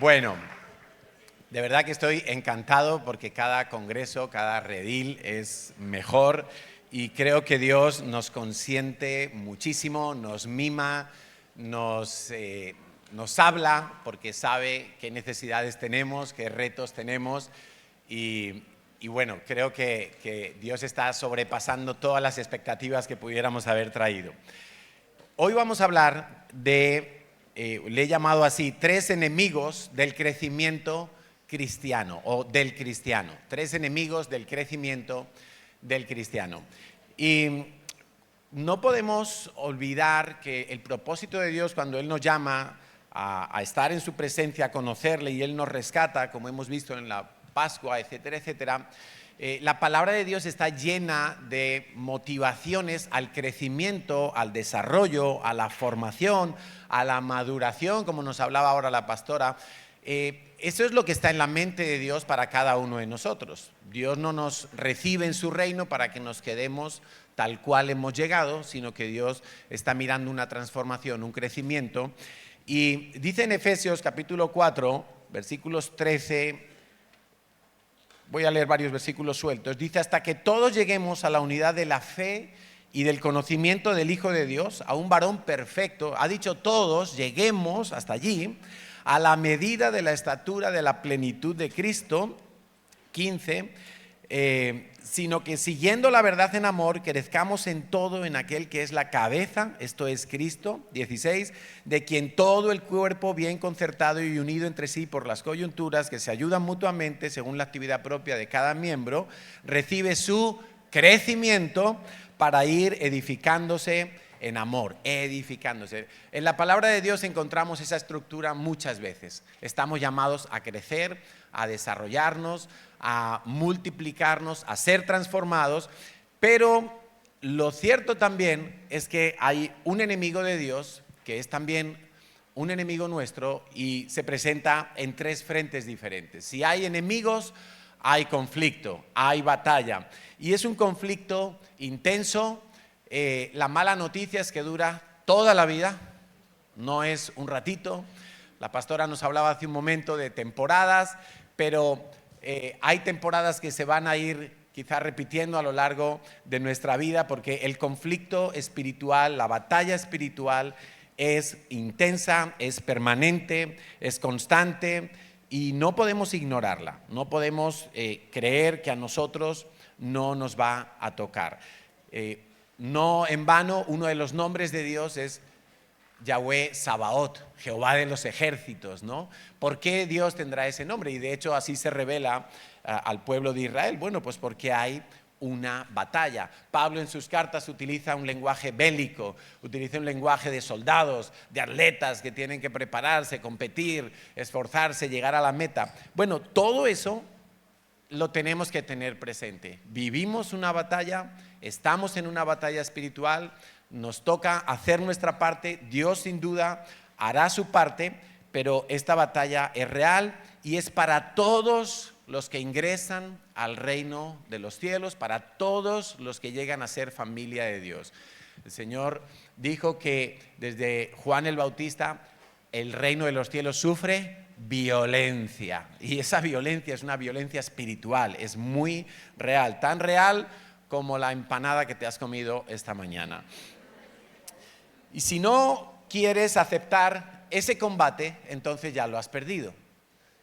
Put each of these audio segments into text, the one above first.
Bueno, de verdad que estoy encantado porque cada congreso, cada redil es mejor y creo que Dios nos consiente muchísimo, nos mima, nos habla porque sabe qué necesidades tenemos, qué retos tenemos y bueno, creo que Dios está sobrepasando todas las expectativas que pudiéramos haber traído. Hoy vamos a hablar de, le he llamado así, 3 enemigos del crecimiento cristiano o del cristiano. 3 enemigos del crecimiento del cristiano. Y no podemos olvidar que el propósito de Dios cuando Él nos llama a estar en su presencia, a conocerle y Él nos rescata, como hemos visto en la Pascua, etcétera, etcétera. La palabra de Dios está llena de motivaciones al crecimiento, al desarrollo, a la formación, a la maduración, como nos hablaba ahora la pastora. Eso es lo que está en la mente de Dios para cada uno de nosotros. Dios no nos recibe en su reino para que nos quedemos tal cual hemos llegado, sino que Dios está mirando una transformación, un crecimiento. Y dice en Efesios capítulo 4, versículos 13... Voy a leer varios versículos sueltos. Dice, hasta que todos lleguemos a la unidad de la fe y del conocimiento del Hijo de Dios, a un varón perfecto. Ha dicho todos, lleguemos hasta allí, a la medida de la estatura de la plenitud de Cristo. 15, sino que siguiendo la verdad en amor, crezcamos en todo en aquel que es la cabeza, esto es Cristo. 16, de quien todo el cuerpo bien concertado y unido entre sí por las coyunturas que se ayudan mutuamente según la actividad propia de cada miembro, recibe su crecimiento para ir edificándose en amor, edificándose. En la palabra de Dios encontramos esa estructura muchas veces. Estamos llamados a crecer, a desarrollarnos, a multiplicarnos, a ser transformados, pero lo cierto también es que hay un enemigo de Dios que es también un enemigo nuestro y se presenta en 3 frentes diferentes. Si hay enemigos, hay conflicto, hay batalla y es un conflicto intenso. La mala noticia es que dura toda la vida, no es un ratito. La pastora nos hablaba hace un momento de temporadas, pero hay temporadas que se van a ir quizás repitiendo a lo largo de nuestra vida porque el conflicto espiritual, la batalla espiritual es intensa, es permanente, es constante y no podemos ignorarla, no podemos creer que a nosotros no nos va a tocar. No en vano, uno de los nombres de Dios es Yahweh Sabaoth, Jehová de los ejércitos, ¿no? ¿Por qué Dios tendrá ese nombre? Y de hecho así se revela al pueblo de Israel. Bueno, pues porque hay una batalla. Pablo en sus cartas utiliza un lenguaje bélico, utiliza un lenguaje de soldados, de atletas que tienen que prepararse, competir, esforzarse, llegar a la meta. Bueno, todo eso lo tenemos que tener presente. Vivimos una batalla, estamos en una batalla espiritual, nos toca hacer nuestra parte. Dios sin duda hará su parte, pero esta batalla es real y es para todos los que ingresan al reino de los cielos, para todos los que llegan a ser familia de Dios. El Señor dijo que desde Juan el Bautista el reino de los cielos sufre violencia y esa violencia es una violencia espiritual, es muy real, tan real como la empanada que te has comido esta mañana. Y si no quieres aceptar ese combate, entonces ya lo has perdido.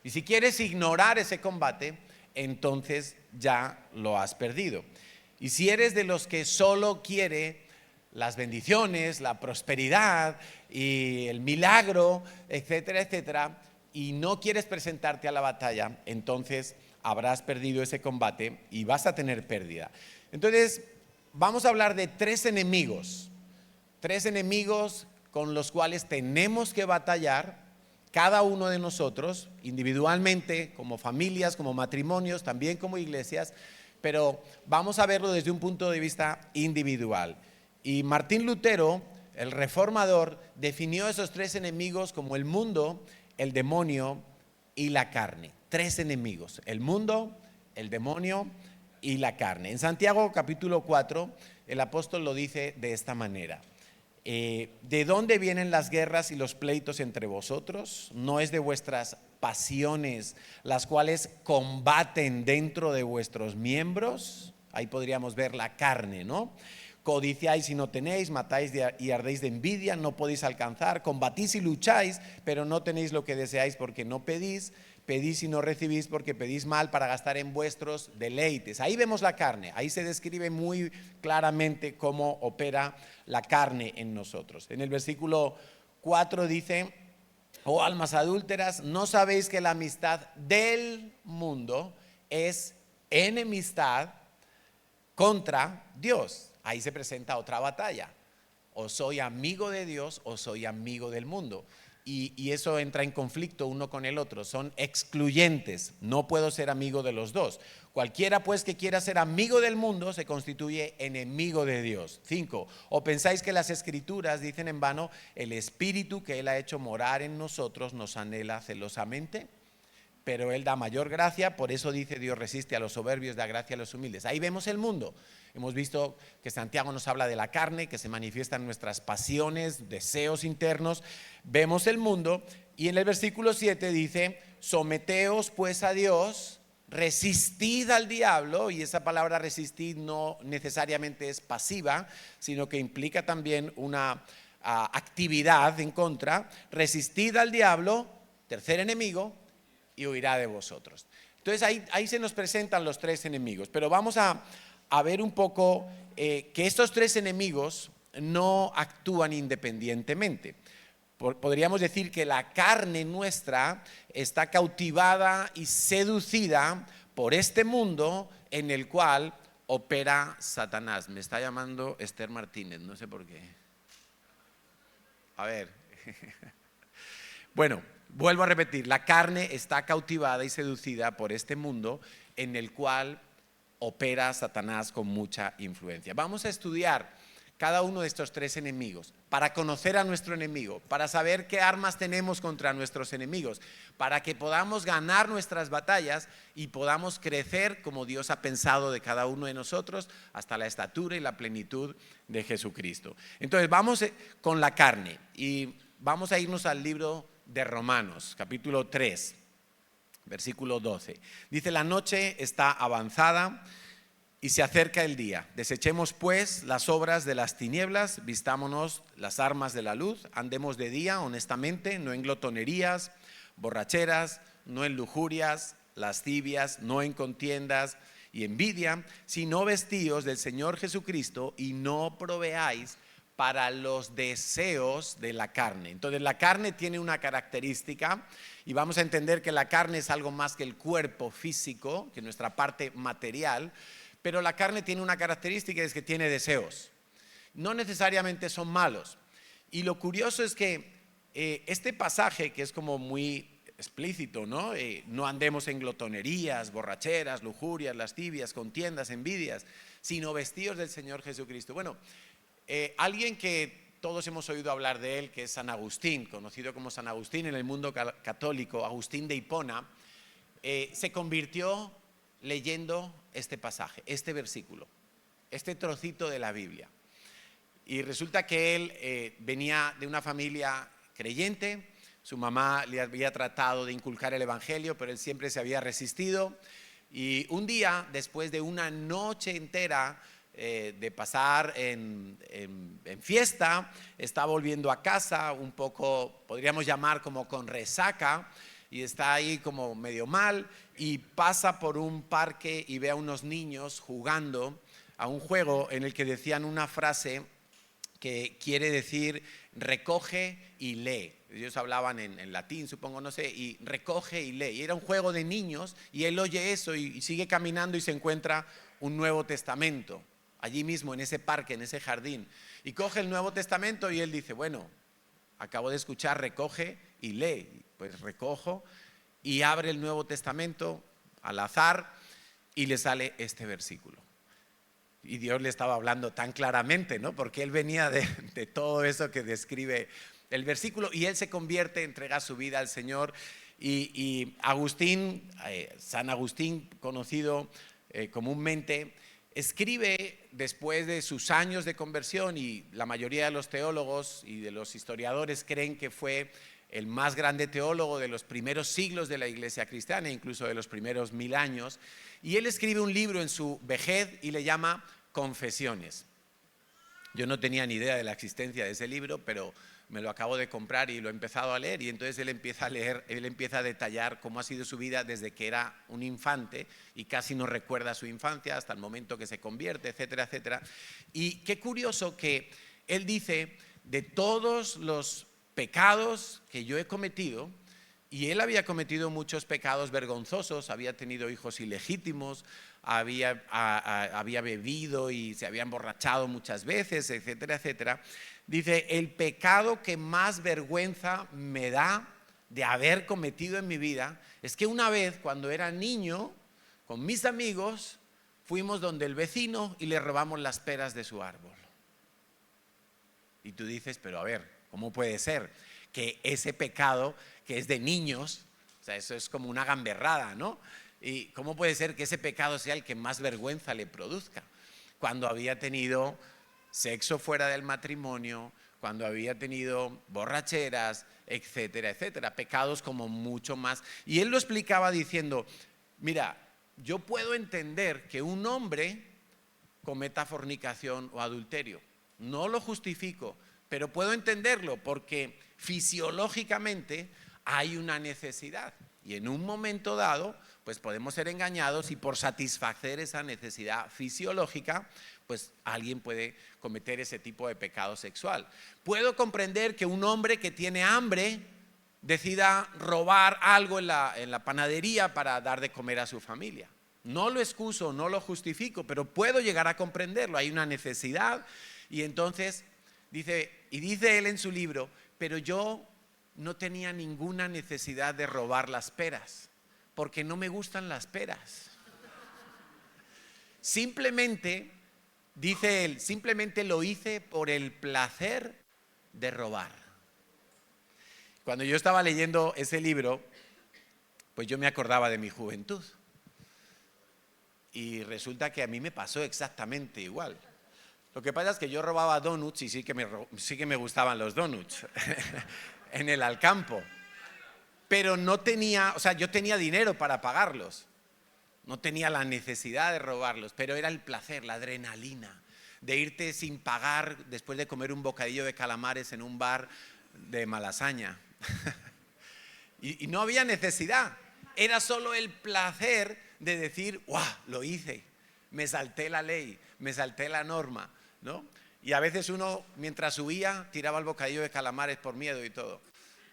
Y si quieres ignorar ese combate, entonces ya lo has perdido. Y si eres de los que solo quiere las bendiciones, la prosperidad y el milagro, etcétera, etcétera, y no quieres presentarte a la batalla, entonces habrás perdido ese combate y vas a tener pérdida. Entonces, vamos a hablar de 3 enemigos. 3 enemigos con los cuales tenemos que batallar cada uno de nosotros, individualmente, como familias, como matrimonios, también como iglesias, pero vamos a verlo desde un punto de vista individual. Y Martín Lutero, el reformador, definió esos 3 enemigos como el mundo, el demonio y la carne. 3 enemigos, el mundo, el demonio y la carne. En Santiago capítulo 4, el apóstol lo dice de esta manera. ¿De dónde vienen las guerras y los pleitos entre vosotros? ¿No es de vuestras pasiones las cuales combaten dentro de vuestros miembros? Ahí podríamos ver la carne, ¿no? Codiciáis y no tenéis, matáis y ardéis de envidia, no podéis alcanzar, combatís y lucháis, pero no tenéis lo que deseáis porque no pedís. Pedís y no recibís porque pedís mal para gastar en vuestros deleites. Ahí vemos la carne, ahí se describe muy claramente cómo opera la carne en nosotros. En el versículo 4 dice: oh almas adúlteras, ¿no sabéis que la amistad del mundo es enemistad contra Dios? Ahí se presenta otra batalla. O soy amigo de Dios o soy amigo del mundo. Y eso entra en conflicto uno con el otro, son excluyentes, no puedo ser amigo de los dos. Cualquiera pues que quiera ser amigo del mundo se constituye enemigo de Dios. 5. ¿O pensáis que las escrituras dicen en vano, el espíritu que Él ha hecho morar en nosotros nos anhela celosamente? Pero Él da mayor gracia, por eso dice Dios resiste a los soberbios, da gracia a los humildes. Ahí vemos el mundo. Hemos visto que Santiago nos habla de la carne, que se manifiesta en nuestras pasiones, deseos internos. Vemos el mundo y en el versículo 7 dice: someteos pues a Dios, resistid al diablo. Y esa palabra resistir no necesariamente es pasiva, sino que implica también una actividad en contra. Resistid al diablo, tercer enemigo, y huirá de vosotros. Entonces ahí se nos presentan los tres enemigos, pero vamos a ver un poco que estos tres enemigos no actúan independientemente. Podríamos decir que la carne nuestra está cautivada y seducida por este mundo en el cual opera Satanás. Me está llamando Esther Martínez, no sé por qué. A ver. Bueno, vuelvo a repetir, la carne está cautivada y seducida por este mundo en el cual opera Satanás con mucha influencia. Vamos a estudiar cada uno de estos tres enemigos para conocer a nuestro enemigo, para saber qué armas tenemos contra nuestros enemigos, para que podamos ganar nuestras batallas y podamos crecer como Dios ha pensado de cada uno de nosotros hasta la estatura y la plenitud de Jesucristo. Entonces vamos con la carne y vamos a irnos al libro de Romanos, capítulo 3, versículo 12. Dice: la noche está avanzada y se acerca el día. Desechemos pues las obras de las tinieblas, vistámonos las armas de la luz, andemos de día honestamente, no en glotonerías, borracheras, no en lujurias, lascivias, no en contiendas y envidia, sino vestíos del Señor Jesucristo y no proveáis para los deseos de la carne. Entonces la carne tiene una característica y vamos a entender que la carne es algo más que el cuerpo físico, que nuestra parte material, pero la carne tiene una característica, es que tiene deseos. No necesariamente son malos. Y lo curioso es que este pasaje, que es como muy explícito, ¿no? No andemos en glotonerías, borracheras, lujurias, lascivias, contiendas, envidias, sino vestidos del Señor Jesucristo. Bueno, alguien que todos hemos oído hablar de él, que es San Agustín, conocido como San Agustín en el mundo católico, Agustín de Hipona, se convirtió leyendo este pasaje, este versículo, este trocito de la Biblia. Y resulta que él venía de una familia creyente, su mamá le había tratado de inculcar el evangelio, pero él siempre se había resistido. Y un día, después de una noche entera de pasar en fiesta, está volviendo a casa un poco, podríamos llamar como con resaca, y está ahí como medio mal, y pasa por un parque y ve a unos niños jugando a un juego en el que decían una frase que quiere decir recoge y lee. Ellos hablaban en latín, supongo, no sé, y recoge y lee. Y era un juego de niños y él oye eso y sigue caminando y se encuentra un Nuevo Testamento allí mismo en ese parque, en ese jardín. Y coge el Nuevo Testamento y él dice, bueno, acabo de escuchar recoge y lee. Pues recojo y abre el Nuevo Testamento al azar y le sale este versículo. Y Dios le estaba hablando tan claramente, ¿no? Porque él venía de todo eso que describe el versículo y él se convierte, entrega su vida al Señor. Y Agustín, San Agustín, conocido comúnmente, escribe después de sus años de conversión, y la mayoría de los teólogos y de los historiadores creen que fue el más grande teólogo de los primeros siglos de la Iglesia cristiana, incluso de los primeros 1000 años, y él escribe un libro en su vejez y le llama Confesiones. Yo no tenía ni idea de la existencia de ese libro, pero me lo acabo de comprar y lo he empezado a leer, y entonces él empieza a leer, él empieza a detallar cómo ha sido su vida desde que era un infante y casi no recuerda su infancia hasta el momento que se convierte, etcétera, etcétera. Y qué curioso que él dice, de todos los pecados que yo he cometido, y él había cometido muchos pecados vergonzosos, había tenido hijos ilegítimos, había bebido y se había emborrachado muchas veces, etcétera, etcétera. Dice, el pecado que más vergüenza me da de haber cometido en mi vida es que una vez, cuando era niño, con mis amigos, fuimos donde el vecino y le robamos las peras de su árbol. Y tú dices, pero a ver, ¿cómo puede ser que ese pecado que es de niños, o sea, eso es como una gamberrada, ¿no? ¿Y cómo puede ser que ese pecado sea el que más vergüenza le produzca? Cuando había tenido sexo fuera del matrimonio, cuando había tenido borracheras, etcétera, etcétera, pecados como mucho más. Y él lo explicaba diciendo, mira, yo puedo entender que un hombre cometa fornicación o adulterio, no lo justifico, pero puedo entenderlo porque fisiológicamente hay una necesidad, y en un momento dado pues podemos ser engañados, y por satisfacer esa necesidad fisiológica pues alguien puede cometer ese tipo de pecado sexual. Puedo comprender que un hombre que tiene hambre decida robar algo en la panadería para dar de comer a su familia. No lo excuso, no lo justifico, pero puedo llegar a comprenderlo. Hay una necesidad, y entonces dice él en su libro, pero yo no tenía ninguna necesidad de robar las peras, porque no me gustan las peras. Simplemente, dice él, simplemente lo hice por el placer de robar. Cuando yo estaba leyendo ese libro, pues yo me acordaba de mi juventud. Y resulta que a mí me pasó exactamente igual. Lo que pasa es que yo robaba donuts, y sí que me gustaban los donuts en el Alcampo. Pero no tenía, o sea, yo tenía dinero para pagarlos. No tenía la necesidad de robarlos, pero era el placer, la adrenalina de irte sin pagar después de comer un bocadillo de calamares en un bar de Malasaña. Y no había necesidad, era solo el placer de decir, ¡guau! Lo hice, me salté la ley, me salté la norma, ¿no? Y a veces uno, mientras huía, tiraba el bocadillo de calamares por miedo y todo.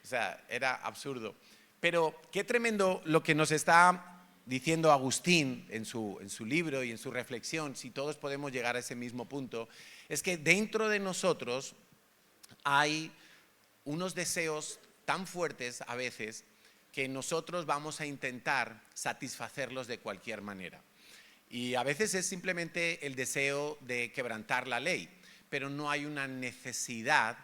O sea, era absurdo. Pero qué tremendo lo que nos está diciendo Agustín en su libro y en su reflexión, si todos podemos llegar a ese mismo punto, es que dentro de nosotros hay unos deseos tan fuertes a veces que nosotros vamos a intentar satisfacerlos de cualquier manera. Y a veces es simplemente el deseo de quebrantar la ley, pero no hay una necesidad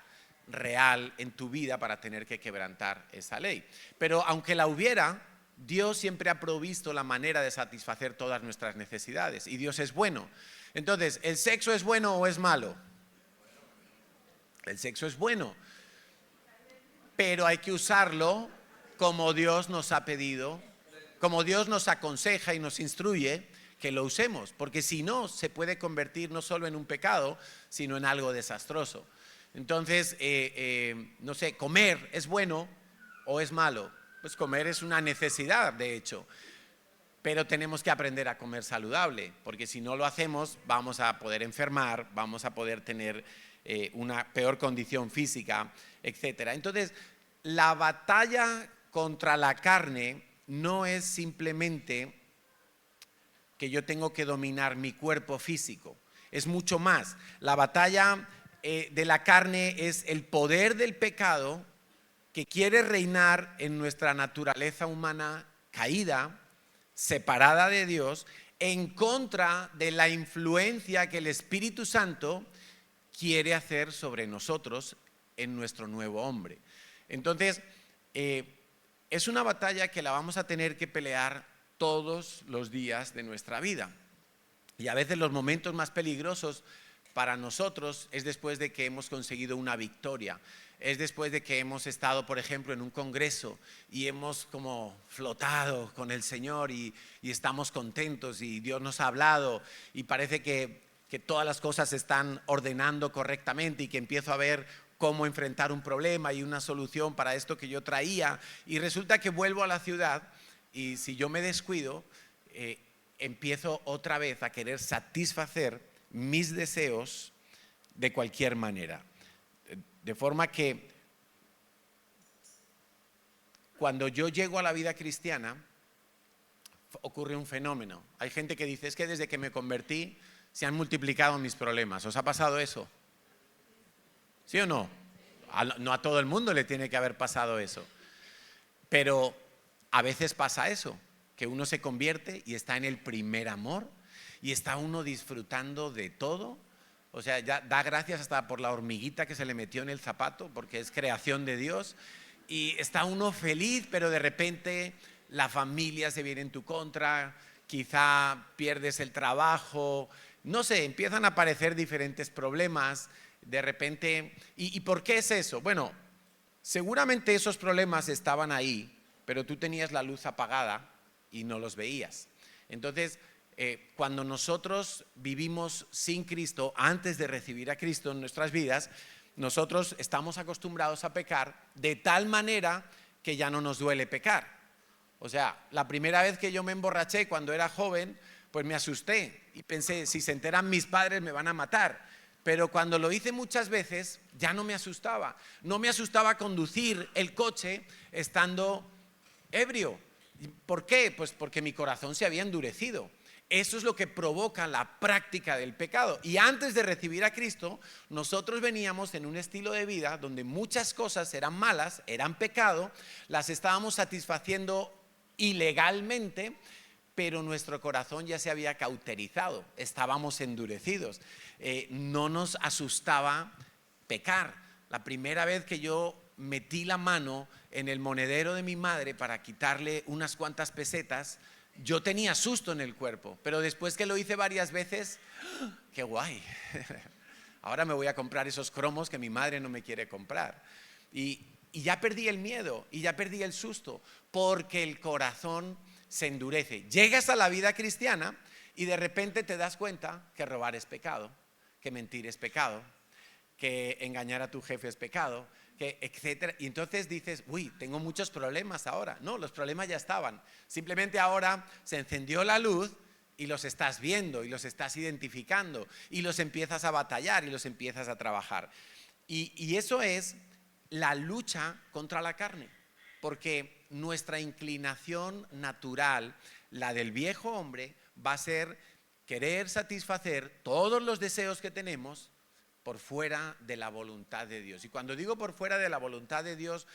real en tu vida para tener que quebrantar esa ley. Pero aunque la hubiera, Dios siempre ha provisto la manera de satisfacer todas nuestras necesidades, y Dios es bueno. Entonces, ¿el sexo es bueno o es malo? El sexo es bueno, pero hay que usarlo como Dios nos ha pedido, como Dios nos aconseja y nos instruye que lo usemos, porque si no, se puede convertir no solo en un pecado, sino en algo desastroso. Entonces, no sé, ¿comer es bueno o es malo? Pues comer es una necesidad, de hecho, pero tenemos que aprender a comer saludable, porque si no lo hacemos vamos a poder enfermar, vamos a poder tener una peor condición física, etcétera. Entonces, la batalla contra la carne no es simplemente que yo tengo que dominar mi cuerpo físico, es mucho más. La batalla de la carne es el poder del pecado que quiere reinar en nuestra naturaleza humana caída, separada de Dios, en contra de la influencia que el Espíritu Santo quiere hacer sobre nosotros en nuestro nuevo hombre. Entonces, es una batalla que la vamos a tener que pelear todos los días de nuestra vida. Y a veces los momentos más peligrosos para nosotros es después de que hemos conseguido una victoria. Es después de que hemos estado, por ejemplo, en un congreso y hemos como flotado con el Señor y estamos contentos y Dios nos ha hablado y parece que todas las cosas se están ordenando correctamente y que empiezo a ver cómo enfrentar un problema y una solución para esto que yo traía. Y resulta que vuelvo a la ciudad y si yo me descuido, empiezo otra vez a querer satisfacer mis deseos de cualquier manera. De forma que cuando yo llego a la vida cristiana, ocurre un fenómeno. Hay gente que dice, es que desde que me convertí se han multiplicado mis problemas. ¿Os ha pasado eso? ¿Sí o no? No a todo el mundo le tiene que haber pasado eso. Pero a veces pasa eso, que uno se convierte y está en el primer amor y está uno disfrutando de todo. O sea, ya da gracias hasta por la hormiguita que se le metió en el zapato, porque es creación de Dios. Y está uno feliz, pero de repente la familia se viene en tu contra, quizá pierdes el trabajo, no sé, empiezan a aparecer diferentes problemas de repente. ¿Y por qué es eso? Bueno, seguramente esos problemas estaban ahí, pero tú tenías la luz apagada y no los veías. Entonces, cuando nosotros vivimos sin Cristo, antes de recibir a Cristo en nuestras vidas, nosotros estamos acostumbrados a pecar de tal manera que ya no nos duele pecar. O sea, la primera vez que yo me emborraché cuando era joven, pues me asusté y pensé, si se enteran mis padres me van a matar. Pero cuando lo hice muchas veces, ya no me asustaba. No me asustaba conducir el coche estando ebrio. ¿Por qué? Pues porque mi corazón se había endurecido. Eso es lo que provoca la práctica del pecado. Y antes de recibir a Cristo, nosotros veníamos en un estilo de vida donde muchas cosas eran malas, eran pecado, las estábamos satisfaciendo ilegalmente, pero nuestro corazón ya se había cauterizado, estábamos endurecidos. No nos asustaba pecar. La primera vez que yo metí la mano en el monedero de mi madre para quitarle unas cuantas pesetas, yo tenía susto en el cuerpo, pero después que lo hice varias veces, ¡qué guay! Ahora me voy a comprar esos cromos que mi madre no me quiere comprar. Y ya perdí el miedo y ya perdí el susto, porque el corazón se endurece. Llegas a la vida cristiana y de repente te das cuenta que robar es pecado, que mentir es pecado, que engañar a tu jefe es pecado, que etcétera. Y entonces dices, uy, tengo muchos problemas ahora. No, los problemas ya estaban. Simplemente ahora se encendió la luz y los estás viendo y los estás identificando y los empiezas a batallar y los empiezas a trabajar. Y eso es la lucha contra la carne, porque nuestra inclinación natural, la del viejo hombre, va a ser querer satisfacer todos los deseos que tenemos por fuera de la voluntad de Dios. Y cuando digo por fuera de la voluntad de Dios,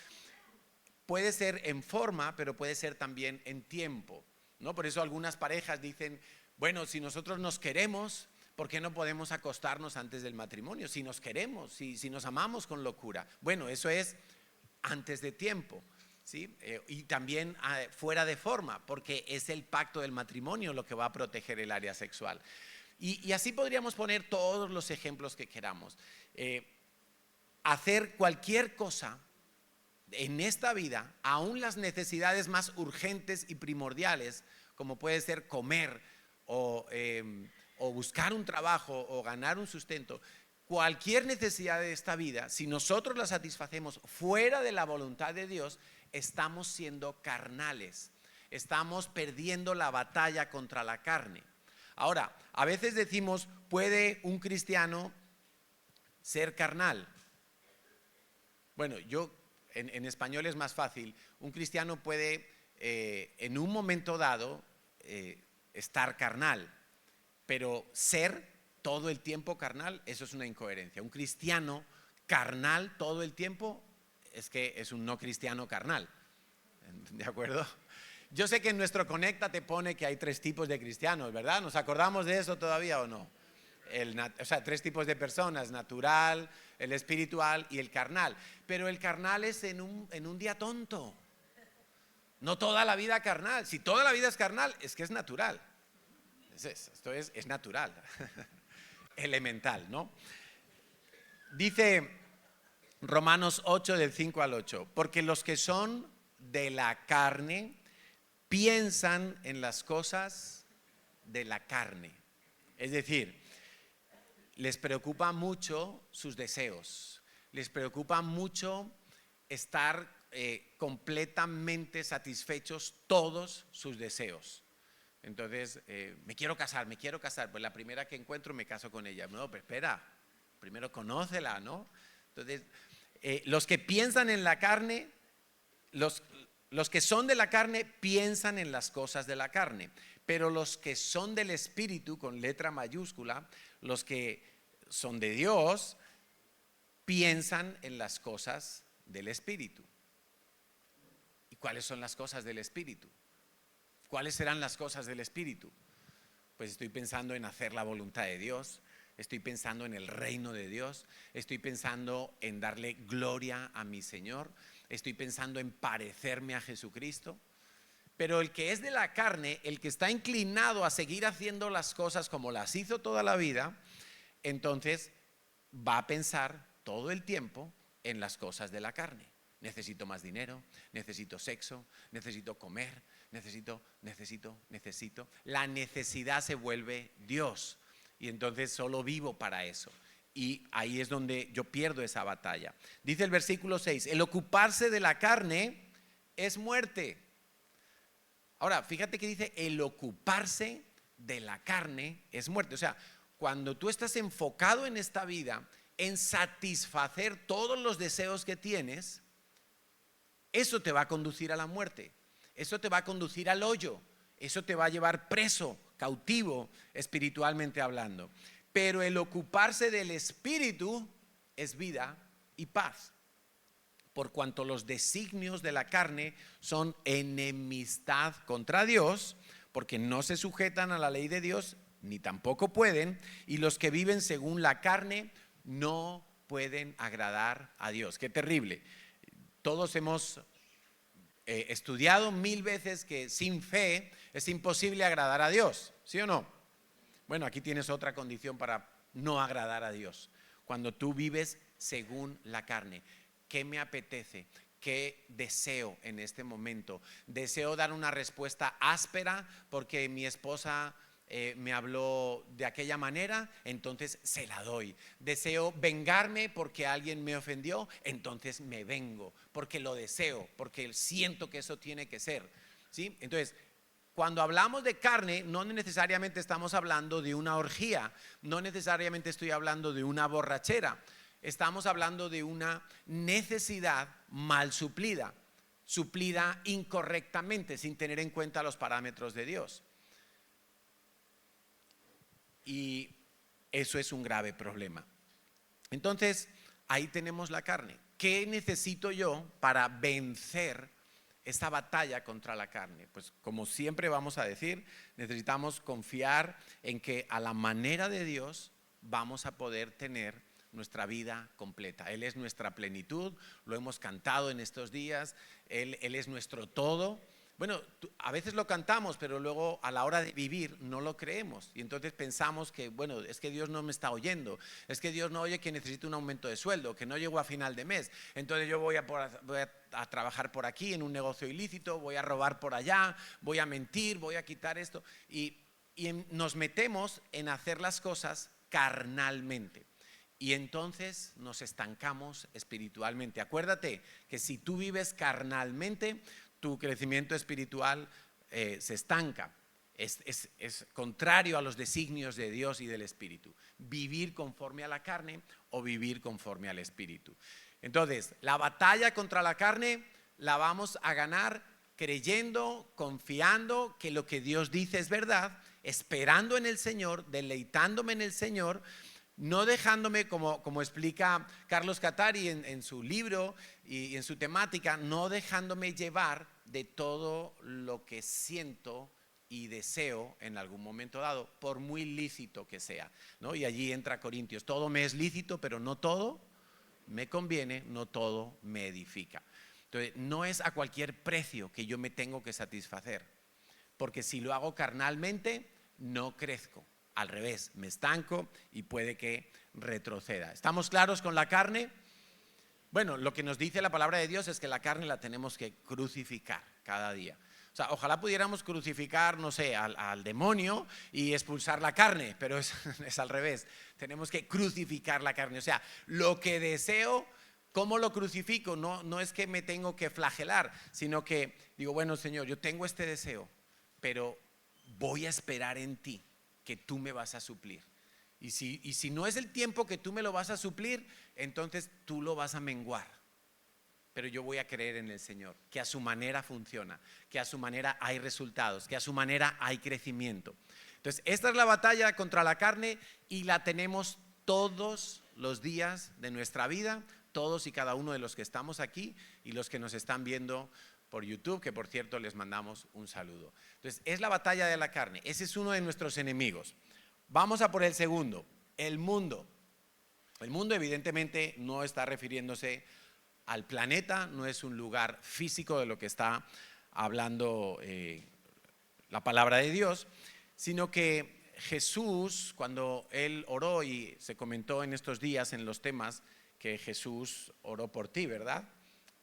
puede ser en forma, pero puede ser también en tiempo, ¿no? Por eso algunas parejas dicen, bueno, si nosotros nos queremos, ¿por qué no podemos acostarnos antes del matrimonio? Si nos queremos, si nos amamos con locura. Bueno, eso es antes de tiempo, ¿sí? Y también fuera de forma, porque es el pacto del matrimonio lo que va a proteger el área sexual. Y así podríamos poner todos los ejemplos que queramos. Hacer cualquier cosa en esta vida, aún las necesidades más urgentes y primordiales, como puede ser comer o buscar un trabajo o ganar un sustento, cualquier necesidad de esta vida, si nosotros la satisfacemos fuera de la voluntad de Dios, estamos siendo carnales, estamos perdiendo la batalla contra la carne. Ahora, a veces decimos, ¿puede un cristiano ser carnal? Bueno, en español es más fácil. Un cristiano puede en un momento dado estar carnal, pero ser todo el tiempo carnal, eso es una incoherencia. Un cristiano carnal todo el tiempo es que es un no cristiano carnal. ¿De acuerdo? Yo sé que en nuestro Conecta te pone que hay 3 tipos de cristianos, ¿verdad? ¿Nos acordamos de eso todavía o no? O sea, 3 tipos de personas, natural, el espiritual y el carnal. Pero el carnal es en un día tonto. No toda la vida carnal. Si toda la vida es carnal, es que es natural. Esto es natural, elemental, ¿no? Dice Romanos 8 del 5 al 8, porque los que son de la carne piensan en las cosas de la carne. Es decir, les preocupa mucho sus deseos, les preocupa mucho estar completamente satisfechos todos sus deseos. Entonces, me quiero casar, pues la primera que encuentro me caso con ella. No, pero espera, primero conócela, ¿no? Entonces, los que piensan en la carne, los que son de la carne piensan en las cosas de la carne, pero los que son del Espíritu, con letra mayúscula, los que son de Dios, piensan en las cosas del Espíritu. ¿Y cuáles son las cosas del Espíritu? ¿Cuáles serán las cosas del Espíritu? Pues estoy pensando en hacer la voluntad de Dios, estoy pensando en el reino de Dios, estoy pensando en darle gloria a mi Señor, estoy pensando en parecerme a Jesucristo. Pero el que es de la carne, el que está inclinado a seguir haciendo las cosas como las hizo toda la vida, entonces va a pensar todo el tiempo en las cosas de la carne. Necesito más dinero, necesito sexo, necesito comer, necesito. La necesidad se vuelve Dios y entonces solo vivo para eso. Y ahí es donde yo pierdo esa batalla. Dice el versículo 6, el ocuparse de la carne es muerte. Ahora, fíjate que dice el ocuparse de la carne es muerte. O sea, cuando tú estás enfocado en esta vida, en satisfacer todos los deseos que tienes, eso te va a conducir a la muerte, eso te va a conducir al hoyo, eso te va a llevar preso, cautivo, espiritualmente hablando. Pero el ocuparse del Espíritu es vida y paz, por cuanto los designios de la carne son enemistad contra Dios, porque no se sujetan a la ley de Dios, ni tampoco pueden, y los que viven según la carne no pueden agradar a Dios. Qué terrible. Todos hemos estudiado 1000 veces que sin fe es imposible agradar a Dios, ¿sí o no? Bueno, aquí tienes otra condición para no agradar a Dios. Cuando tú vives según la carne. ¿Qué me apetece? ¿Qué deseo en este momento? ¿Deseo dar una respuesta áspera porque mi esposa me habló de aquella manera? Entonces se la doy. ¿Deseo vengarme porque alguien me ofendió? Entonces me vengo, porque lo deseo, porque siento que eso tiene que ser, ¿sí? Entonces, cuando hablamos de carne, no necesariamente estamos hablando de una orgía, no necesariamente estoy hablando de una borrachera. Estamos hablando de una necesidad mal suplida, suplida incorrectamente, sin tener en cuenta los parámetros de Dios. Y eso es un grave problema. Entonces, ahí tenemos la carne. ¿Qué necesito yo para vencer esta batalla contra la carne? Pues como siempre vamos a decir, necesitamos confiar en que a la manera de Dios vamos a poder tener nuestra vida completa. Él es nuestra plenitud, lo hemos cantado en estos días, Él es nuestro todo. Bueno, a veces lo cantamos, pero luego a la hora de vivir no lo creemos. Y entonces pensamos que, bueno, es que Dios no me está oyendo. Es que Dios no oye que necesito un aumento de sueldo, que no llego a final de mes. Entonces yo voy a trabajar por aquí en un negocio ilícito, voy a robar por allá, voy a mentir, voy a quitar esto. Y nos metemos en hacer las cosas carnalmente. Y entonces nos estancamos espiritualmente. Acuérdate que si tú vives carnalmente, tu crecimiento espiritual se estanca. Es contrario a los designios de Dios y del Espíritu. Vivir conforme a la carne o vivir conforme al Espíritu. Entonces, la batalla contra la carne la vamos a ganar creyendo, confiando que lo que Dios dice es verdad, esperando en el Señor, deleitándome en el Señor, no dejándome, como explica Carlos Catari en su libro y en su temática, no dejándome llevar de todo lo que siento y deseo en algún momento dado, por muy lícito que sea, ¿no? Y allí entra Corintios, todo me es lícito, pero no todo me conviene, no todo me edifica. Entonces, no es a cualquier precio que yo me tengo que satisfacer, porque si lo hago carnalmente, no crezco. Al revés, me estanco y puede que retroceda. ¿Estamos claros con la carne? Bueno, lo que nos dice la palabra de Dios es que la carne la tenemos que crucificar cada día. O sea, ojalá pudiéramos crucificar, no sé, al demonio y expulsar la carne, pero es al revés. Tenemos que crucificar la carne. O sea, lo que deseo, ¿cómo lo crucifico? No es que me tengo que flagelar, sino que digo, bueno, Señor, yo tengo este deseo, pero voy a esperar en ti, que tú me vas a suplir. Y si no es el tiempo que tú me lo vas a suplir, entonces tú lo vas a menguar. Pero yo voy a creer en el Señor, que a su manera funciona, que a su manera hay resultados, que a su manera hay crecimiento. Entonces, esta es la batalla contra la carne y la tenemos todos los días de nuestra vida, todos y cada uno de los que estamos aquí y los que nos están viendo por YouTube, que por cierto les mandamos un saludo. Entonces, es la batalla de la carne, ese es uno de nuestros enemigos. Vamos a por el segundo, el mundo. El mundo evidentemente no está refiriéndose al planeta, no es un lugar físico de lo que está hablando la palabra de Dios, sino que Jesús, cuando Él oró, y se comentó en estos días en los temas que Jesús oró por ti, ¿verdad?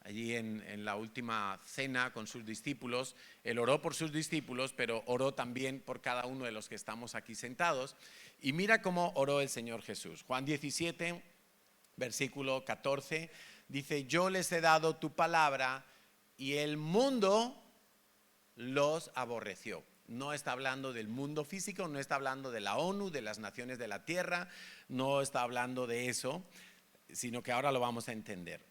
Allí en la última cena con sus discípulos, Él oró por sus discípulos, pero oró también por cada uno de los que estamos aquí sentados. Y mira cómo oró el Señor Jesús. Juan 17, versículo 14, dice, yo les he dado tu palabra y el mundo los aborreció. No está hablando del mundo físico, no está hablando de la ONU, de las naciones de la tierra, no está hablando de eso, sino que ahora lo vamos a entender.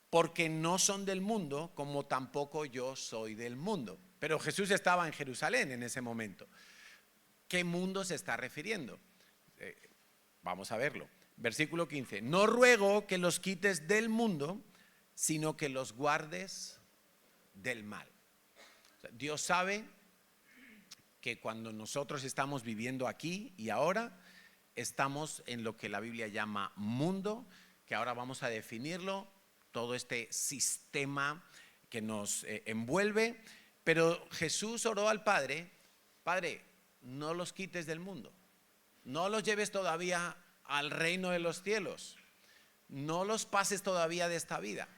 Porque no son del mundo, como tampoco yo soy del mundo. Pero Jesús estaba en Jerusalén en ese momento. ¿Qué mundo se está refiriendo? Vamos a verlo. Versículo 15. No ruego que los quites del mundo, sino que los guardes del mal. O sea, Dios sabe que cuando nosotros estamos viviendo aquí y ahora, estamos en lo que la Biblia llama mundo, que ahora vamos a definirlo, todo este sistema que nos envuelve. Pero Jesús oró al Padre, Padre, no los quites del mundo, no los lleves todavía al reino de los cielos, no los pases todavía de esta vida,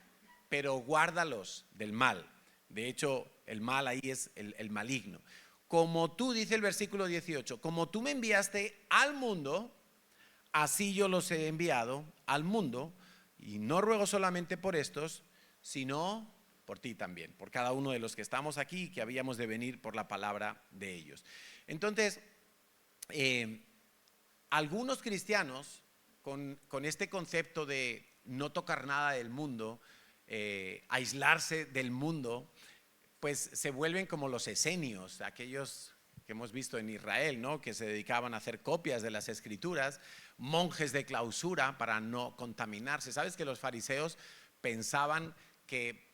pero guárdalos del mal. De hecho, el mal ahí es el maligno. Como tú, dice el versículo 18, como tú me enviaste al mundo, así yo los he enviado al mundo. Y no ruego solamente por estos, sino por ti también, por cada uno de los que estamos aquí y que habíamos de venir por la palabra de ellos. Entonces, algunos cristianos con este concepto de no tocar nada del mundo, aislarse del mundo, pues se vuelven como los esenios, aquellos que hemos visto en Israel, ¿no? Que se dedicaban a hacer copias de las escrituras, monjes de clausura para no contaminarse. ¿Sabes que los fariseos pensaban que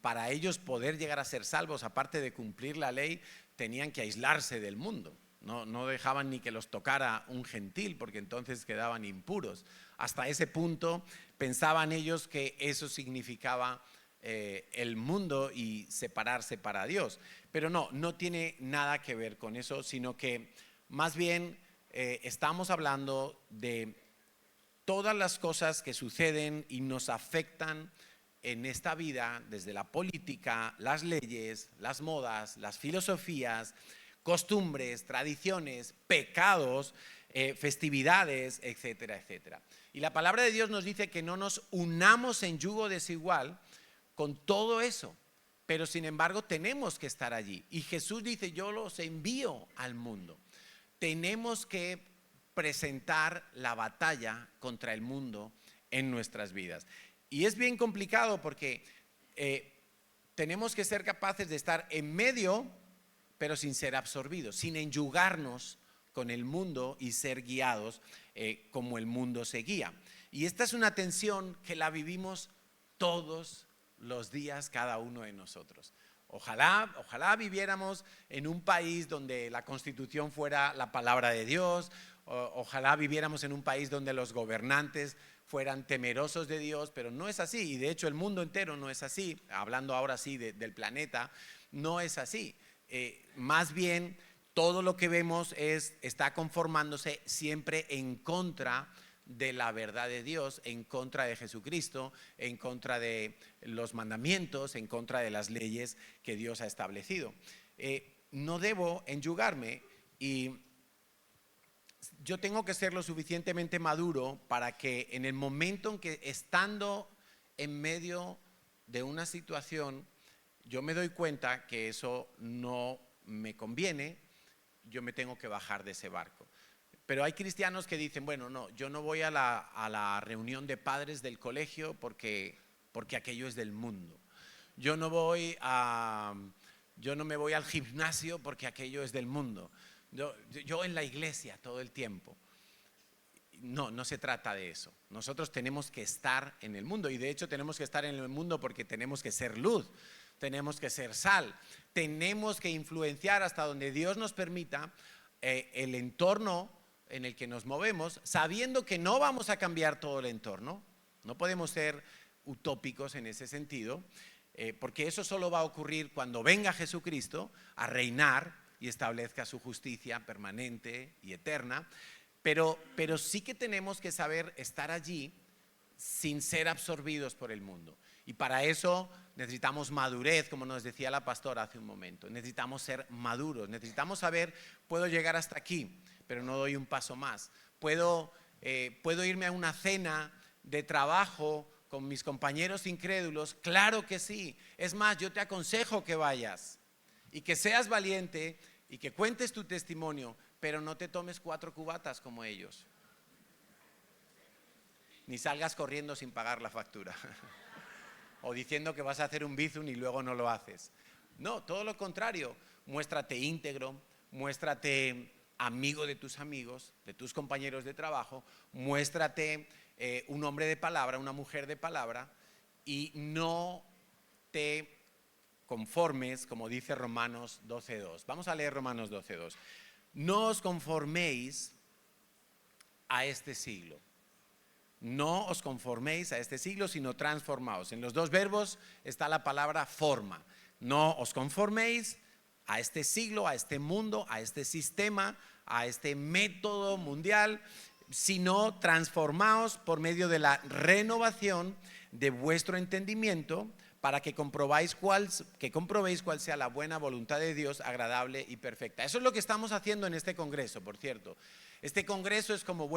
para ellos poder llegar a ser salvos, aparte de cumplir la ley, tenían que aislarse del mundo? No dejaban ni que los tocara un gentil, porque entonces quedaban impuros. Hasta ese punto pensaban ellos que eso significaba el mundo y separarse para Dios. Pero no tiene nada que ver con eso, sino que más bien estamos hablando de todas las cosas que suceden y nos afectan en esta vida, desde la política, las leyes, las modas, las filosofías, costumbres, tradiciones, pecados, festividades, etcétera, etcétera. Y la palabra de Dios nos dice que no nos unamos en yugo desigual con todo eso, pero sin embargo tenemos que estar allí. Y Jesús dice, yo los envío al mundo. Tenemos que presentar la batalla contra el mundo en nuestras vidas. Y es bien complicado porque tenemos que ser capaces de estar en medio, pero sin ser absorbidos, sin enyugarnos con el mundo y ser guiados como el mundo se guía. Y esta es una tensión que la vivimos todos los días, cada uno de nosotros. Ojalá viviéramos en un país donde la Constitución fuera la palabra de Dios, ojalá viviéramos en un país donde los gobernantes fueran temerosos de Dios, pero no es así. Y de hecho el mundo entero no es así, hablando ahora sí del planeta, no es así. Más bien todo lo que vemos está conformándose siempre en contra de la verdad de Dios, en contra de Jesucristo, en contra de los mandamientos, en contra de las leyes que Dios ha establecido. No debo enyugarme y yo tengo que ser lo suficientemente maduro para que en el momento en que, estando en medio de una situación, yo me doy cuenta que eso no me conviene, yo me tengo que bajar de ese barco. Pero hay cristianos que dicen, bueno, no, yo no voy a la reunión de padres del colegio porque aquello es del mundo. Yo no me voy al gimnasio porque aquello es del mundo. Yo en la iglesia todo el tiempo. No, no se trata de eso. Nosotros tenemos que estar en el mundo y de hecho tenemos que estar en el mundo porque tenemos que ser luz, tenemos que ser sal, tenemos que influenciar hasta donde Dios nos permita el entorno en el que nos movemos, sabiendo que no vamos a cambiar todo el entorno. No podemos ser utópicos en ese sentido, porque eso solo va a ocurrir cuando venga Jesucristo a reinar y establezca su justicia permanente y eterna. Pero sí que tenemos que saber estar allí sin ser absorbidos por el mundo. Y para eso necesitamos madurez, como nos decía la pastora hace un momento. Necesitamos ser maduros, necesitamos saber, puedo llegar hasta aquí, pero no doy un paso más. Puedo irme a una cena de trabajo con mis compañeros incrédulos, claro que sí. Es más, yo te aconsejo que vayas y que seas valiente y que cuentes tu testimonio, pero no te tomes 4 cubatas como ellos. Ni salgas corriendo sin pagar la factura. O diciendo que vas a hacer un bizum y luego no lo haces. No, todo lo contrario. Muéstrate íntegro, muéstrate amigo de tus amigos, de tus compañeros de trabajo, muéstrate un hombre de palabra, una mujer de palabra, y no te conformes, como dice Romanos 12:2. Vamos a leer Romanos 12:2. No os conforméis a este siglo. No os conforméis a este siglo, sino transformaos. En los 2 verbos está la palabra forma. No os conforméis a este siglo, a este mundo, a este sistema, a este método mundial, sino transformaos por medio de la renovación de vuestro entendimiento, para que comprobéis cuál sea la buena voluntad de Dios, agradable y perfecta. Eso es lo que estamos haciendo en este congreso, por cierto. Este congreso es como,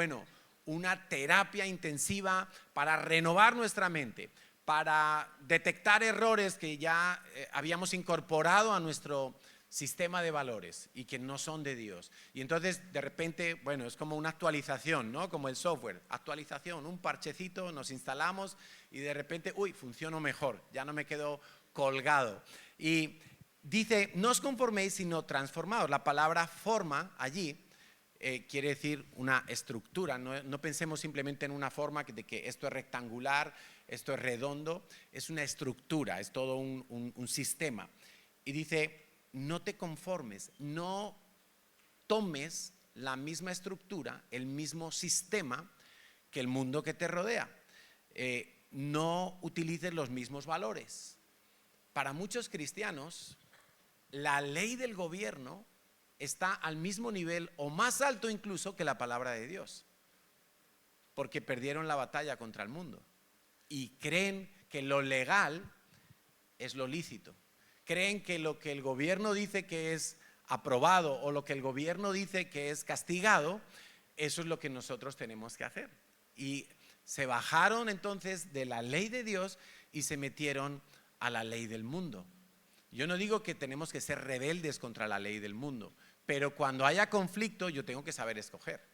una terapia intensiva para renovar nuestra mente, para detectar errores que ya habíamos incorporado a nuestro sistema de valores y que no son de Dios. Y entonces de repente, es como una actualización, ¿no? Como el software, actualización, un parchecito, nos instalamos y de repente, funciono mejor, ya no me quedo colgado. Y dice, no os conforméis, sino transformaos. La palabra forma allí quiere decir una estructura. No pensemos simplemente en una forma de que esto es rectangular, esto es redondo, es una estructura, es todo un sistema. Y dice, no te conformes, no tomes la misma estructura, el mismo sistema que el mundo que te rodea. No utilices los mismos valores. Para muchos cristianos, la ley del gobierno está al mismo nivel o más alto incluso que la palabra de Dios, porque perdieron la batalla contra el mundo y creen que lo legal es lo lícito. Creen que lo que el gobierno dice que es aprobado o lo que el gobierno dice que es castigado, eso es lo que nosotros tenemos que hacer. Y se bajaron entonces de la ley de Dios y se metieron a la ley del mundo. Yo no digo que tenemos que ser rebeldes contra la ley del mundo, pero cuando haya conflicto yo tengo que saber escoger.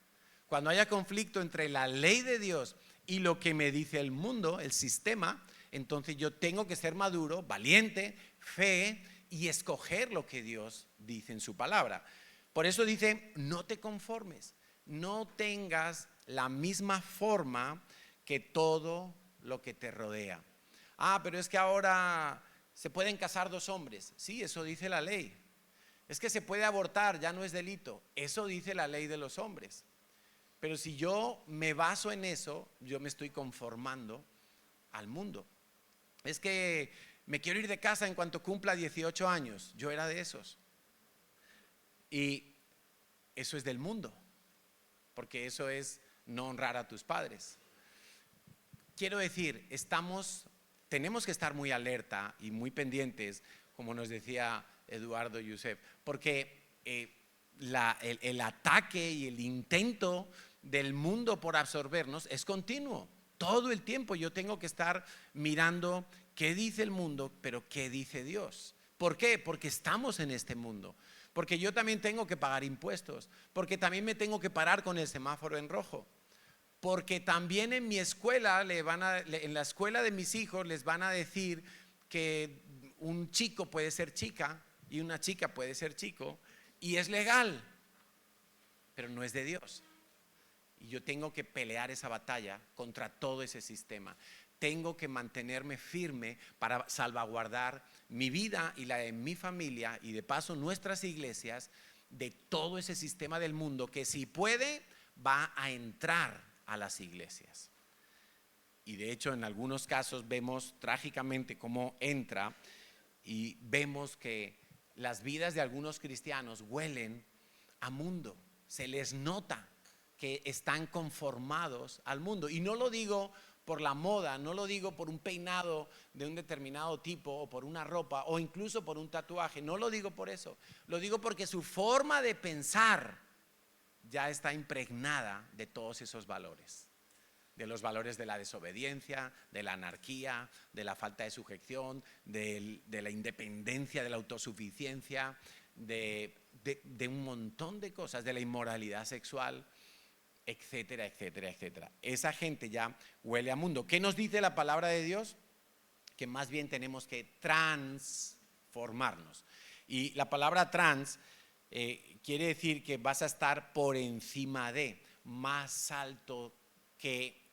Cuando haya conflicto entre la ley de Dios y lo que me dice el mundo, el sistema, entonces yo tengo que ser maduro, valiente, fe y escoger lo que Dios dice en su palabra. Por eso dice, no te conformes, no tengas la misma forma que todo lo que te rodea. Pero es que ahora se pueden casar 2 hombres. Sí, eso dice la ley. Es que se puede abortar, ya no es delito. Eso dice la ley de los hombres. Pero si yo me baso en eso, yo me estoy conformando al mundo. Es que me quiero ir de casa en cuanto cumpla 18 años. Yo era de esos. Y eso es del mundo, porque eso es no honrar a tus padres. Quiero decir, tenemos que estar muy alerta y muy pendientes, como nos decía Eduardo Youssef, porque el ataque y el intento del mundo por absorbernos es continuo. Todo el tiempo yo tengo que estar mirando qué dice el mundo, pero qué dice Dios. ¿Por qué? Porque estamos en este mundo. Porque yo también tengo que pagar impuestos. Porque también me tengo que parar con el semáforo en rojo. Porque también en mi escuela, en la escuela de mis hijos les van a decir que un chico puede ser chica y una chica puede ser chico y es legal, pero no es de Dios. Y yo tengo que pelear esa batalla contra todo ese sistema. Tengo que mantenerme firme para salvaguardar mi vida y la de mi familia y de paso nuestras iglesias de todo ese sistema del mundo que si puede va a entrar a las iglesias. Y de hecho en algunos casos vemos trágicamente cómo entra y vemos que las vidas de algunos cristianos huelen a mundo. Se les nota que están conformados al mundo. Y no lo digo por la moda, no lo digo por un peinado de un determinado tipo o por una ropa o incluso por un tatuaje, no lo digo por eso, lo digo porque su forma de pensar ya está impregnada de todos esos valores, de los valores de la desobediencia, de la anarquía, de la falta de sujeción, de la independencia, de la autosuficiencia, de un montón de cosas, de la inmoralidad sexual, etcétera, etcétera, etcétera. Esa gente ya huele a mundo. ¿Qué nos dice la palabra de Dios? Que más bien tenemos que transformarnos. Y la palabra trans quiere decir que vas a estar por encima de, más alto que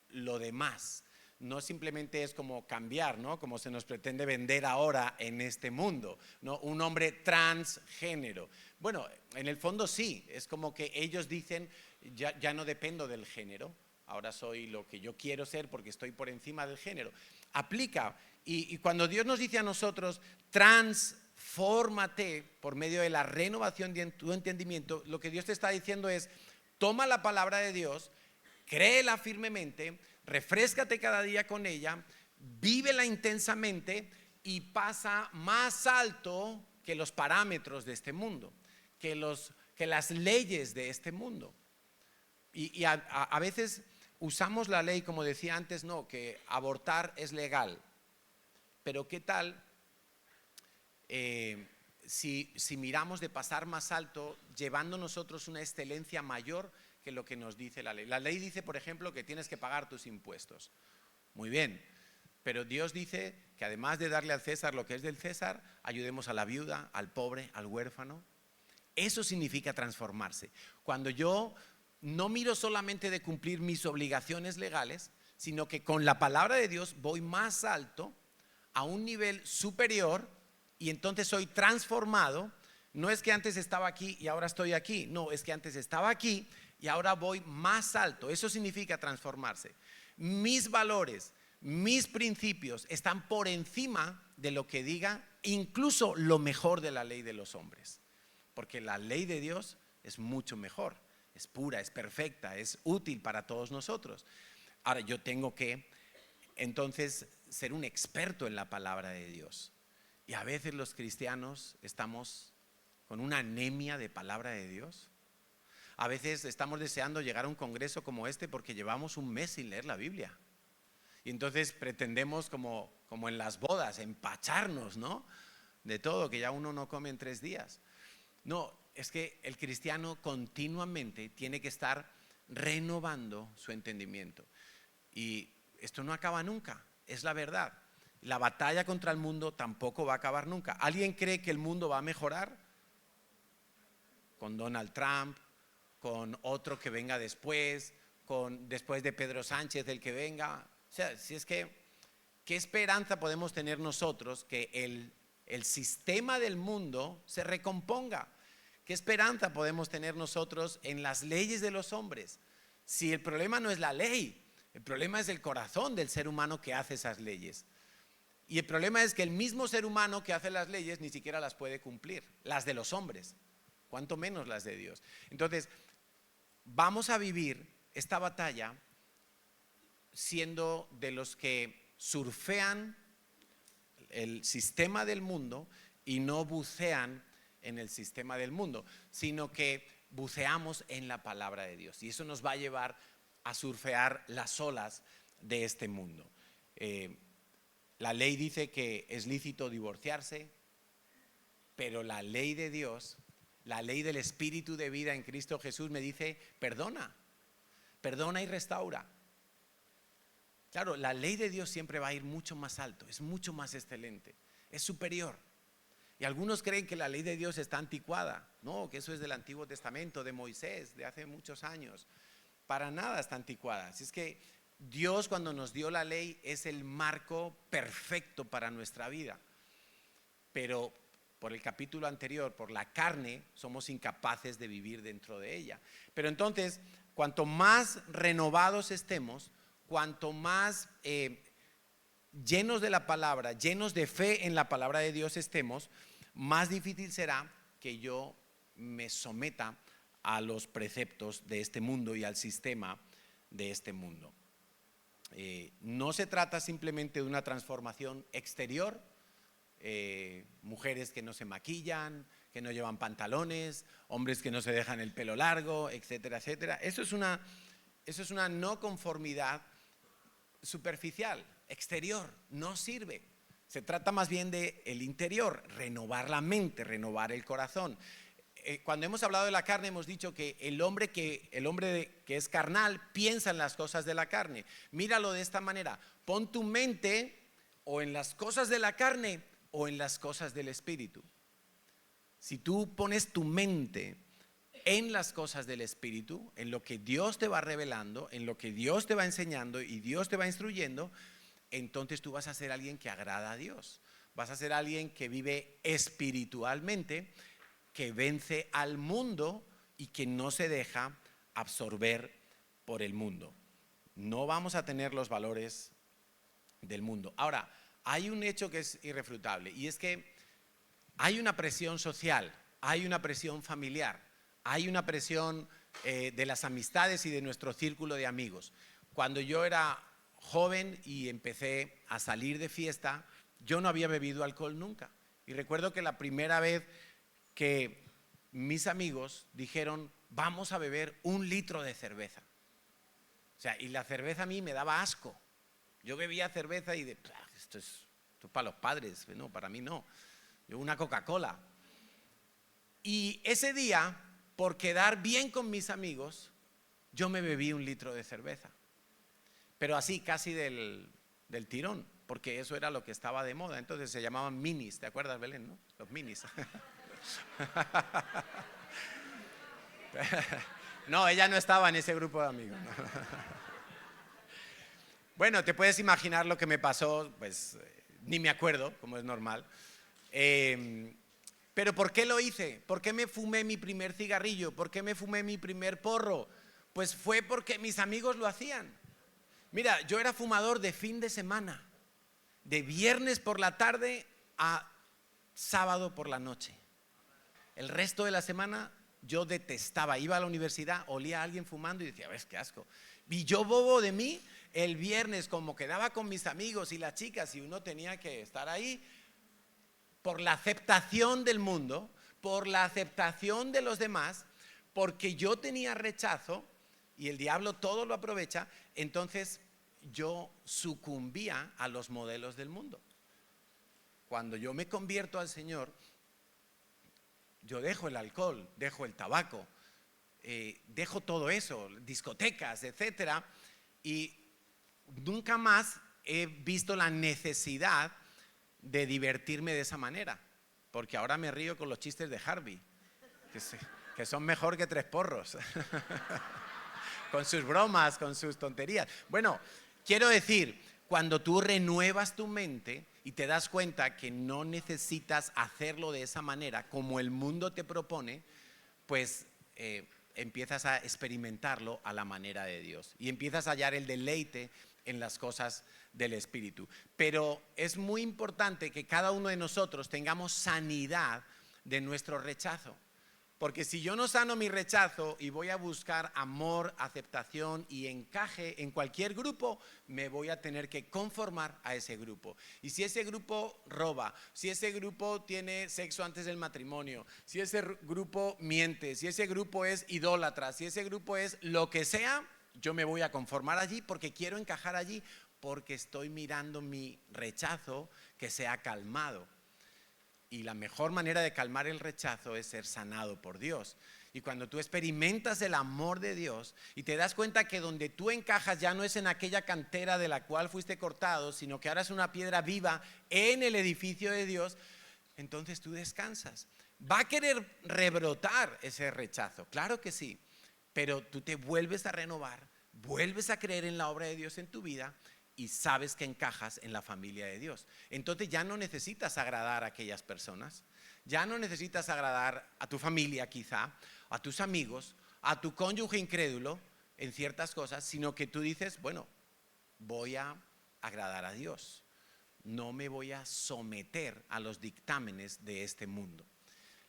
lo demás. No simplemente es como cambiar, ¿no? Como se nos pretende vender ahora en este mundo, ¿no? Un hombre transgénero. Bueno, en el fondo sí, es como que ellos dicen, ya no dependo del género, ahora soy lo que yo quiero ser porque estoy por encima del género. Aplica, y cuando Dios nos dice a nosotros, transfórmate por medio de la renovación de tu entendimiento, lo que Dios te está diciendo es, toma la palabra de Dios, créela firmemente, refréscate cada día con ella, vívela intensamente y pasa más alto que los parámetros de este mundo, que las leyes de este mundo. Y a veces usamos la ley, como decía antes, no, que abortar es legal. Pero ¿qué tal si miramos de pasar más alto, llevando nosotros una excelencia mayor que lo que nos dice la ley? La ley dice, por ejemplo, que tienes que pagar tus impuestos. Muy bien, pero Dios dice que además de darle al César lo que es del César, ayudemos a la viuda, al pobre, al huérfano. Eso significa transformarse. Cuando yo no miro solamente de cumplir mis obligaciones legales, sino que con la palabra de Dios voy más alto, a un nivel superior, y entonces soy transformado. No es que antes estaba aquí y ahora estoy aquí, no, es que antes estaba aquí y ahora voy más alto. Eso significa transformarse. Mis valores, mis principios están por encima de lo que diga incluso lo mejor de la ley de los hombres, porque la ley de Dios es mucho mejor, es pura, es perfecta, es útil para todos nosotros. Ahora yo tengo que entonces ser un experto en la palabra de Dios, y a veces los cristianos estamos con una anemia de palabra de Dios. A veces estamos deseando llegar a un congreso como este porque llevamos un mes sin leer la Biblia. Y entonces pretendemos, como en las bodas, empacharnos, ¿no? De todo, que ya uno no come en 3 días. No, es que el cristiano continuamente tiene que estar renovando su entendimiento. Y esto no acaba nunca, es la verdad. La batalla contra el mundo tampoco va a acabar nunca. ¿Alguien cree que el mundo va a mejorar? Con Donald Trump, con otro que venga después de Pedro Sánchez, el que venga. O sea, si es que, ¿qué esperanza podemos tener nosotros que el sistema del mundo se recomponga? ¿Qué esperanza podemos tener nosotros en las leyes de los hombres? Si el problema no es la ley, el problema es el corazón del ser humano que hace esas leyes. Y el problema es que el mismo ser humano que hace las leyes ni siquiera las puede cumplir, las de los hombres. cuanto menos las de Dios. Entonces, vamos a vivir esta batalla siendo de los que surfean el sistema del mundo y no bucean en el sistema del mundo, sino que buceamos en la palabra de Dios. Y eso nos va a llevar a surfear las olas de este mundo. La ley dice que es lícito divorciarse, pero la ley de Dios, la ley del Espíritu de vida en Cristo Jesús me dice, perdona y restaura. Claro, la ley de Dios siempre va a ir mucho más alto, es mucho más excelente, es superior. Y algunos creen que la ley de Dios está anticuada. No, que eso es del Antiguo Testamento, de Moisés, de hace muchos años. Para nada está anticuada. Así es que Dios, cuando nos dio la ley, es el marco perfecto para nuestra vida. Pero por el capítulo anterior, por la carne, somos incapaces de vivir dentro de ella. Pero entonces, cuanto más renovados estemos, cuanto más llenos de la palabra, llenos de fe en la palabra de Dios estemos, más difícil será que yo me someta a los preceptos de este mundo y al sistema de este mundo. No se trata simplemente de una transformación exterior, mujeres que no se maquillan, que no llevan pantalones, hombres que no se dejan el pelo largo, etcétera, etcétera. Eso es una no conformidad superficial, exterior, no sirve. Se trata más bien de el interior, renovar la mente, renovar el corazón. Cuando hemos hablado de la carne hemos dicho que el hombre que es carnal piensa en las cosas de la carne. Míralo de esta manera: pon tu mente o en las cosas de la carne o en las cosas del espíritu. Si tú pones tu mente en las cosas del espíritu, en lo que Dios te va revelando, en lo que Dios te va enseñando y Dios te va instruyendo, entonces tú vas a ser alguien que agrada a Dios. Vas a ser alguien que vive espiritualmente, que vence al mundo y que no se deja absorber por el mundo. No vamos a tener los valores del mundo. Ahora, hay un hecho que es irrefutable, y es que hay una presión social, hay una presión familiar, hay una presión de las amistades y de nuestro círculo de amigos. Cuando yo era joven y empecé a salir de fiesta, yo no había bebido alcohol nunca. Y recuerdo que la primera vez que mis amigos dijeron, vamos a beber 1 litro de cerveza. O sea, y la cerveza a mí me daba asco. Yo bebía cerveza y esto es para los padres, no, para mí no. Yo una Coca-Cola. Y ese día, por quedar bien con mis amigos, yo me bebí 1 litro de cerveza. Pero así, casi del tirón, porque eso era lo que estaba de moda. Entonces se llamaban minis, ¿te acuerdas, Belén, no? Los minis. No, ella no estaba en ese grupo de amigos. Bueno, te puedes imaginar lo que me pasó, pues ni me acuerdo, como es normal. Pero ¿por qué lo hice? ¿Por qué me fumé mi primer cigarrillo? ¿Por qué me fumé mi primer porro? Pues fue porque mis amigos lo hacían. Mira, yo era fumador de fin de semana, de viernes por la tarde a sábado por la noche. El resto de la semana yo detestaba, iba a la universidad, olía a alguien fumando y decía, ves qué asco. Y yo, bobo de mí, el viernes, como quedaba con mis amigos y las chicas y uno tenía que estar ahí, por la aceptación del mundo, por la aceptación de los demás, porque yo tenía rechazo y el diablo todo lo aprovecha, entonces yo sucumbía a los modelos del mundo. Cuando yo me convierto al Señor, yo dejo el alcohol, dejo el tabaco, dejo todo eso, discotecas, etcétera, y nunca más he visto la necesidad de divertirme de esa manera, porque ahora me río con los chistes de Harvey, que son mejor que 3 porros, con sus bromas, con sus tonterías. Bueno, quiero decir, cuando tú renuevas tu mente y te das cuenta que no necesitas hacerlo de esa manera como el mundo te propone, pues empiezas a experimentarlo a la manera de Dios y empiezas a hallar el deleite en las cosas del Espíritu. Pero es muy importante que cada uno de nosotros tengamos sanidad de nuestro rechazo, Porque si yo no sano mi rechazo y voy a buscar amor, aceptación y encaje en cualquier grupo, me voy a tener que conformar a ese grupo. Y si ese grupo roba, si ese grupo tiene sexo antes del matrimonio, si ese grupo miente, si ese grupo es idólatra, si ese grupo es lo que sea, yo me voy a conformar allí porque quiero encajar allí, porque estoy mirando mi rechazo que sea calmado. Y la mejor manera de calmar el rechazo es ser sanado por Dios. Y cuando tú experimentas el amor de Dios y te das cuenta que donde tú encajas ya no es en aquella cantera de la cual fuiste cortado, sino que ahora es una piedra viva en el edificio de Dios, entonces tú descansas. ¿Va a querer rebrotar ese rechazo? Claro que sí, pero tú te vuelves a renovar, vuelves a creer en la obra de Dios en tu vida y sabes que encajas en la familia de Dios. Entonces ya no necesitas agradar a aquellas personas, ya no necesitas agradar a tu familia quizá, a tus amigos, a tu cónyuge incrédulo en ciertas cosas, sino que tú dices, bueno, voy a agradar a Dios, no me voy a someter a los dictámenes de este mundo.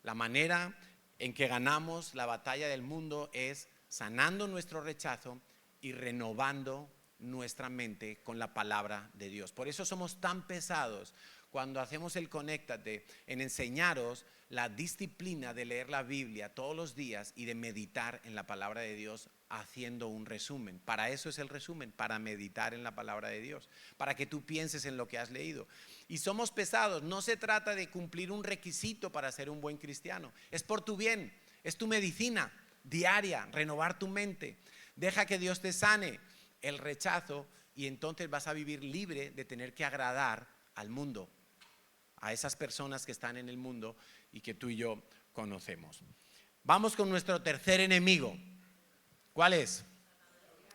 La manera en que ganamos la batalla del mundo es sanando nuestro rechazo y renovando nuestra mente con la palabra de Dios. Por eso somos tan pesados cuando hacemos el Conéctate en enseñaros la disciplina de leer la Biblia todos los días y de meditar en la palabra de Dios haciendo un resumen. Para eso es el resumen, para meditar en la palabra de Dios, para que tú pienses en lo que has leído. Y somos pesados, no se trata de cumplir un requisito para ser un buen cristiano, es por tu bien, es tu medicina diaria, renovar tu mente. Deja que Dios te sane el rechazo y entonces vas a vivir libre de tener que agradar al mundo, a esas personas que están en el mundo y que tú y yo conocemos. Vamos con nuestro tercer enemigo. ¿Cuál es?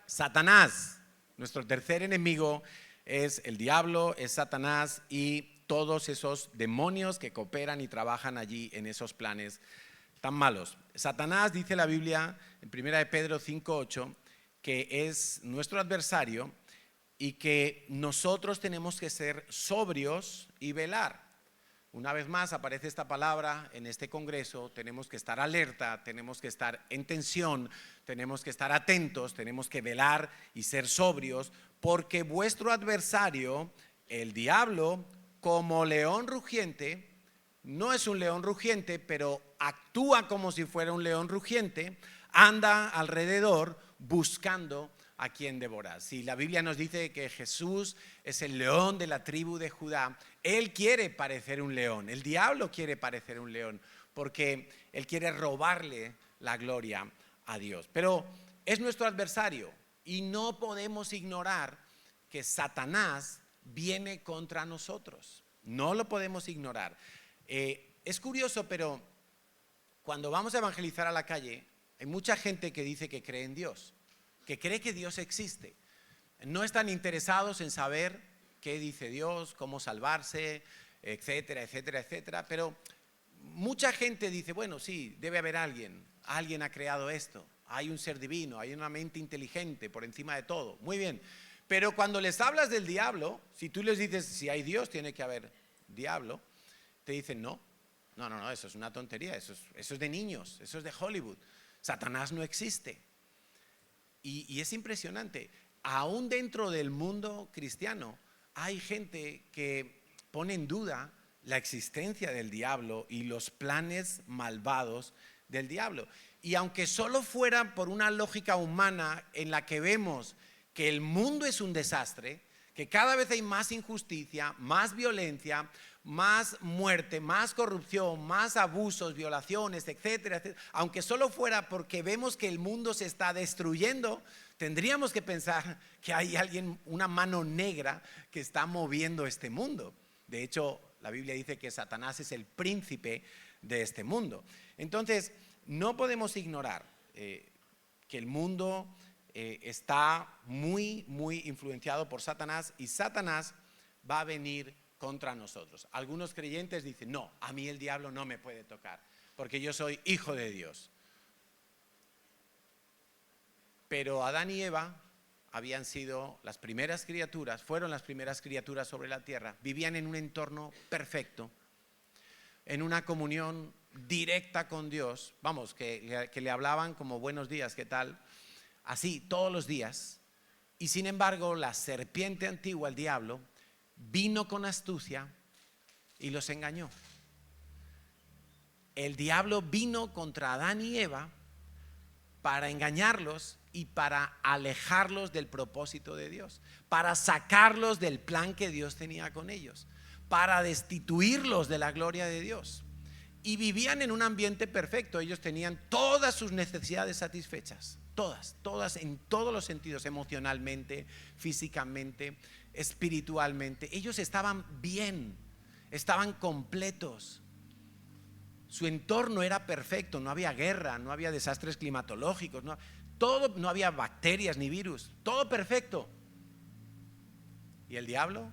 Satanás. Nuestro tercer enemigo es el diablo, es Satanás y todos esos demonios que cooperan y trabajan allí en esos planes tan malos. Satanás, dice la Biblia en 1 de Pedro 5:8, que es nuestro adversario y que nosotros tenemos que ser sobrios y velar. Una vez más aparece esta palabra en este congreso, tenemos que estar alerta, tenemos que estar en tensión, tenemos que estar atentos, tenemos que velar y ser sobrios, porque vuestro adversario, el diablo, como león rugiente, no es un león rugiente, pero actúa como si fuera un león rugiente, anda alrededor buscando a quien devorar. Si la Biblia nos dice que Jesús es el león de la tribu de Judá, Él quiere parecer un león, el diablo quiere parecer un león, porque Él quiere robarle la gloria a Dios. Pero es nuestro adversario y no podemos ignorar que Satanás viene contra nosotros. No lo podemos ignorar. Es curioso, pero cuando vamos a evangelizar a la calle, hay mucha gente que dice que cree en Dios, que cree que Dios existe. No están interesados en saber qué dice Dios, cómo salvarse, etcétera, etcétera, etcétera. Pero mucha gente dice, bueno, sí, debe haber alguien ha creado esto, hay un ser divino, hay una mente inteligente por encima de todo. Muy bien, pero cuando les hablas del diablo, si tú les dices, si hay Dios, tiene que haber diablo, te dicen, no, eso es una tontería, eso es de niños, eso es de Hollywood. Satanás no existe. Y es impresionante, aún dentro del mundo cristiano hay gente que pone en duda la existencia del diablo y los planes malvados del diablo. Y aunque solo fuera por una lógica humana en la que vemos que el mundo es un desastre, que cada vez hay más injusticia, más violencia, más muerte, más corrupción, más abusos, violaciones, etcétera, etcétera. Aunque solo fuera porque vemos que el mundo se está destruyendo, tendríamos que pensar que hay alguien, una mano negra que está moviendo este mundo. De hecho, la Biblia dice que Satanás es el príncipe de este mundo. Entonces, no podemos ignorar que el mundo está muy, muy influenciado por Satanás y Satanás va a venir contra nosotros. Algunos creyentes dicen, no, a mí el diablo no me puede tocar, porque yo soy hijo de Dios. Pero Adán y Eva habían sido las primeras criaturas, fueron las primeras criaturas sobre la tierra, vivían en un entorno perfecto, en una comunión directa con Dios, vamos, que le hablaban como buenos días, ¿qué tal? Así todos los días. Y sin embargo, la serpiente antigua, el diablo, vino con astucia y los engañó. El diablo vino contra Adán y Eva para engañarlos y para alejarlos del propósito de Dios, para sacarlos del plan que Dios tenía con ellos, para destituirlos de la gloria de Dios. Y vivían en un ambiente perfecto. Ellos tenían todas sus necesidades satisfechas, todas en todos los sentidos, emocionalmente, físicamente, espiritualmente. Ellos estaban bien, estaban completos. Su entorno era perfecto, no había guerra, no había desastres climatológicos, no había bacterias ni virus, todo perfecto. Y el diablo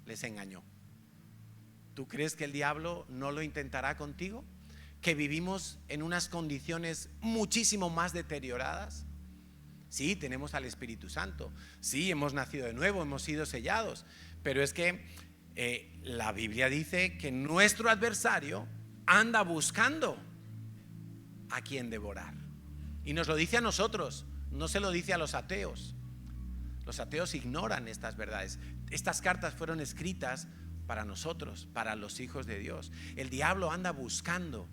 les engañó. ¿Tú crees que el diablo no lo intentará contigo? ¿Que vivimos en unas condiciones muchísimo más deterioradas? Sí, tenemos al Espíritu Santo, sí, hemos nacido de nuevo, hemos sido sellados, pero es que la Biblia dice que nuestro adversario anda buscando a quien devorar. Y nos lo dice a nosotros, no se lo dice a los ateos. Los ateos ignoran estas verdades. Estas cartas fueron escritas para nosotros, para los hijos de Dios. El diablo anda buscando.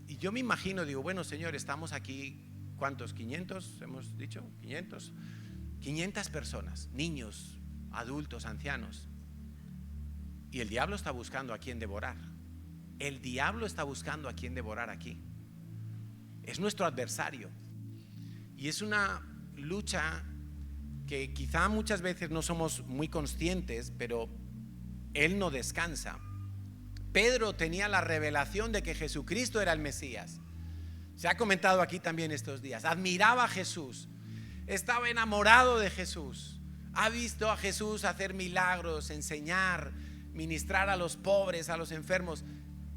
Y yo me imagino, digo, bueno, Señor, estamos aquí, ¿cuántos? ¿500? Hemos dicho, 500 personas, niños, adultos, ancianos. Y el diablo está buscando a quien devorar. El diablo está buscando a quien devorar aquí. Es nuestro adversario. Y es una lucha que quizá muchas veces no somos muy conscientes, pero él no descansa. Pedro tenía la revelación de que Jesucristo era el Mesías. Se ha comentado aquí también estos días. Admiraba a Jesús, estaba enamorado de Jesús, ha visto a Jesús hacer milagros, enseñar, ministrar a los pobres, a los enfermos.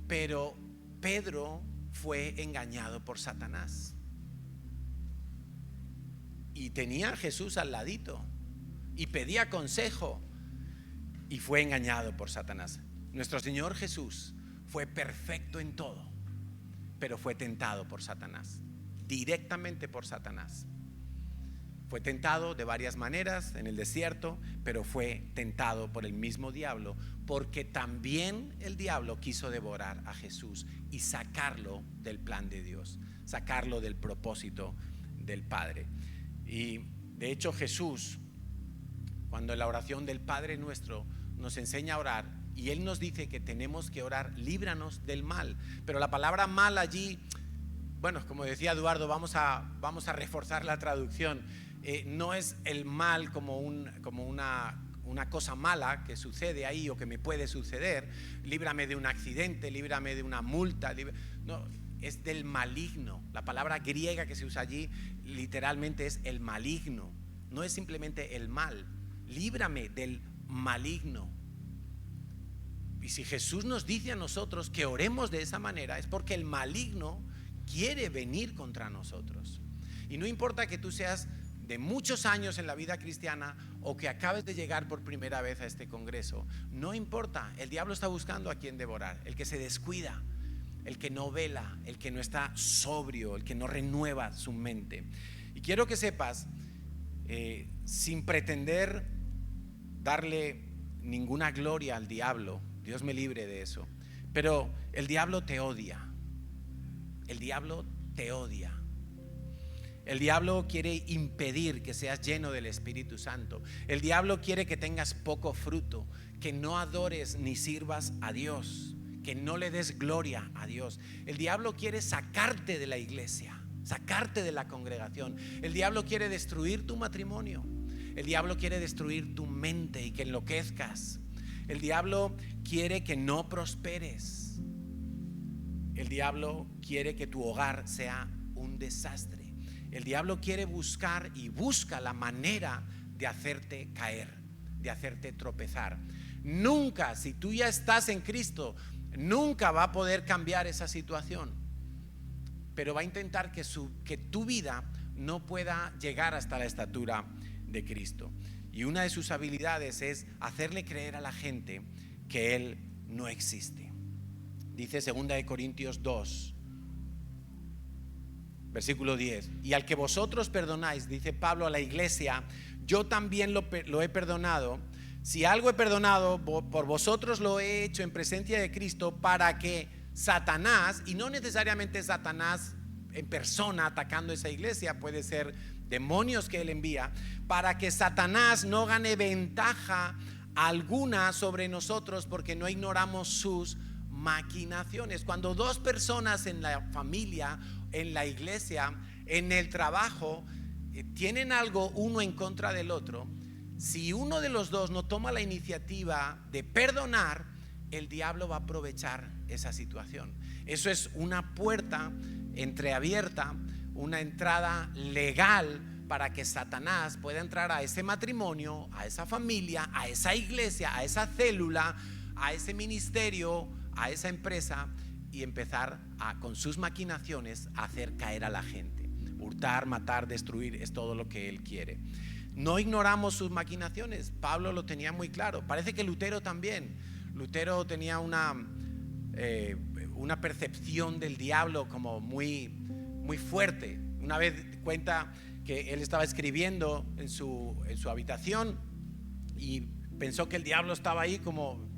Pero Pedro fue engañado por Satanás. Y tenía a Jesús al ladito y pedía consejo y fue engañado por Satanás. Nuestro Señor Jesús fue perfecto en todo, pero fue tentado por Satanás, directamente por Satanás. Fue tentado de varias maneras en el desierto, pero fue tentado por el mismo diablo, porque también el diablo quiso devorar a Jesús y sacarlo del plan de Dios, sacarlo del propósito del Padre. Y de hecho Jesús, cuando en la oración del Padre Nuestro nos enseña a orar, y Él nos dice que tenemos que orar, líbranos del mal. Pero la palabra mal allí, bueno, como decía Eduardo, vamos a reforzar la traducción. No es el mal como una cosa mala que sucede ahí o que me puede suceder. Líbrame de un accidente, líbrame de una multa. No, es del maligno. La palabra griega que se usa allí literalmente es el maligno. No es simplemente el mal. Líbrame del maligno. Y si Jesús nos dice a nosotros que oremos de esa manera, es porque el maligno quiere venir contra nosotros. Y no importa que tú seas de muchos años en la vida cristiana o que acabes de llegar por primera vez a este congreso, no importa, el diablo está buscando a quien devorar. El que se descuida, el que no vela, el que no está sobrio, el que no renueva su mente. Y quiero que sepas, sin pretender darle ninguna gloria al diablo, Dios me libre de eso, pero el diablo te odia. El diablo te odia. El diablo quiere impedir que seas lleno del Espíritu Santo. El diablo quiere que tengas poco fruto, que no adores ni sirvas a Dios, que no le des gloria a Dios. El diablo quiere sacarte de la iglesia, sacarte de la congregación. El diablo quiere destruir tu matrimonio. El diablo quiere destruir tu mente y que enloquezcas. El diablo quiere que no prosperes. El diablo quiere que tu hogar sea un desastre. El diablo quiere buscar y busca la manera de hacerte caer, de hacerte tropezar. Nunca, si tú ya estás en Cristo, nunca va a poder cambiar esa situación. Pero va a intentar que tu vida no pueda llegar hasta la estatura de Cristo. Y una de sus habilidades es hacerle creer a la gente que Él no existe. Dice 2 Corintios 2, versículo 10. Y al que vosotros perdonáis, dice Pablo a la iglesia, yo también lo he perdonado. Si algo he perdonado, por vosotros lo he hecho en presencia de Cristo, para que Satanás, y no necesariamente Satanás en persona atacando esa iglesia, puede ser demonios que él envía, para que Satanás no gane ventaja alguna sobre nosotros, porque no ignoramos sus maquinaciones. Cuando dos personas en la familia, en la iglesia, en el trabajo, tienen algo uno en contra del otro, si uno de los dos no toma la iniciativa de perdonar, el diablo va a aprovechar esa situación. Eso es una puerta entreabierta, una entrada legal para que Satanás pueda entrar a ese matrimonio, a esa familia, a esa iglesia, a esa célula, a ese ministerio, a esa empresa, y empezar con sus maquinaciones a hacer caer a la gente. Hurtar, matar, destruir es todo lo que él quiere. No ignoramos sus maquinaciones. Pablo lo tenía muy claro. Parece que Lutero también. Lutero tenía una percepción del diablo como muy, muy fuerte. Una vez cuenta que él estaba escribiendo en su habitación y pensó que el diablo estaba ahí como,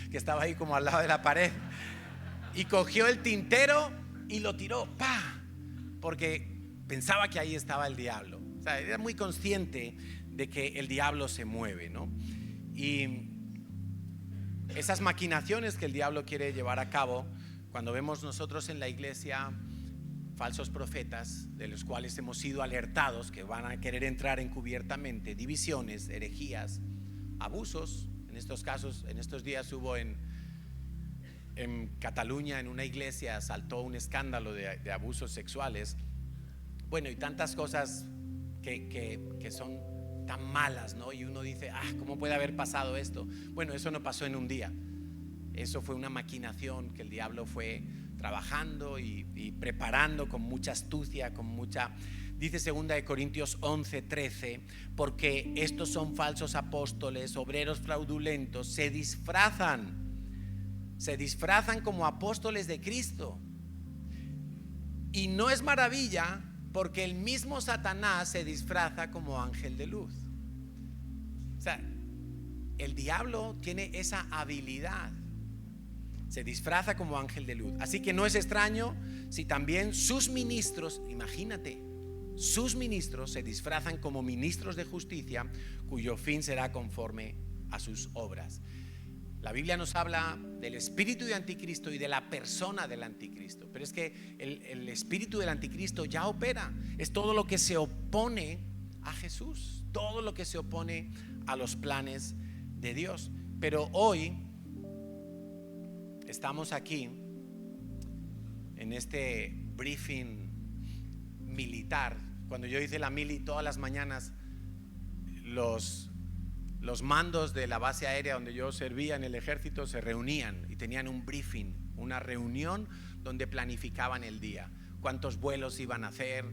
que estaba ahí como al lado de la pared, y cogió el tintero y lo tiró, ¡pah!, porque pensaba que ahí estaba el diablo. O sea, era muy consciente de que el diablo se mueve, ¿no? Y esas maquinaciones que el diablo quiere llevar a cabo, cuando vemos nosotros en la iglesia falsos profetas, de los cuales hemos sido alertados que van a querer entrar encubiertamente, divisiones, herejías, abusos. En estos casos, en estos días hubo en Cataluña, en una iglesia, saltó un escándalo de abusos sexuales. Bueno, y tantas cosas que son tan malas, ¿no? Y uno dice, ¿cómo puede haber pasado esto? Bueno, eso no pasó en un día. Eso fue una maquinación que el diablo fue trabajando y preparando con mucha astucia, con mucha... Dice 2 Corintios 11:13, porque estos son falsos apóstoles, obreros fraudulentos, se disfrazan como apóstoles de Cristo. Y no es maravilla, porque el mismo Satanás se disfraza como ángel de luz. O sea, el diablo tiene esa habilidad. Se disfraza como ángel de luz. Así que no es extraño si también sus ministros, imagínate, sus ministros se disfrazan como ministros de justicia, cuyo fin será conforme a sus obras. La Biblia nos habla del espíritu de anticristo y de la persona del anticristo, pero es que el espíritu del anticristo ya opera. Es todo lo que se opone a Jesús, todo lo que se opone a los planes de Dios. Pero hoy estamos aquí en este briefing militar. Cuando yo hice la mili, todas las mañanas los mandos de la base aérea donde yo servía en el ejército se reunían y tenían un briefing, una reunión donde planificaban el día, cuántos vuelos iban a hacer,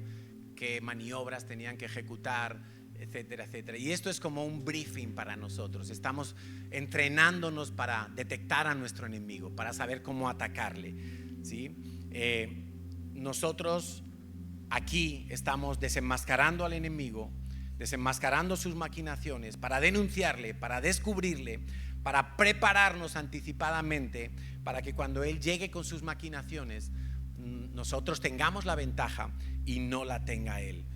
qué maniobras tenían que ejecutar, etcétera, etcétera. Y esto es como un briefing para nosotros. Estamos entrenándonos para detectar a nuestro enemigo, para saber cómo atacarle, ¿sí? Nosotros aquí estamos desenmascarando al enemigo, desenmascarando sus maquinaciones, para denunciarle, para descubrirle, para prepararnos anticipadamente, para que cuando él llegue con sus maquinaciones, nosotros tengamos la ventaja y no la tenga él.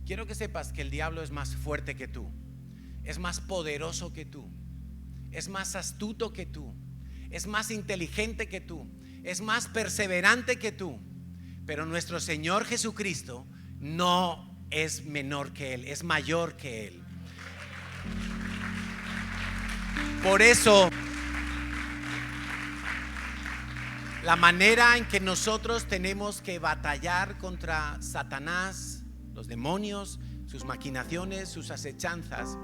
Quiero que sepas que el diablo es más fuerte que tú, es más poderoso que tú, es más astuto que tú, es más inteligente que tú, es más perseverante que tú. Pero nuestro Señor Jesucristo no es menor que Él, es mayor que Él. Por eso, la manera en que nosotros tenemos que batallar contra Satanás, los demonios, sus maquinaciones, sus acechanzas,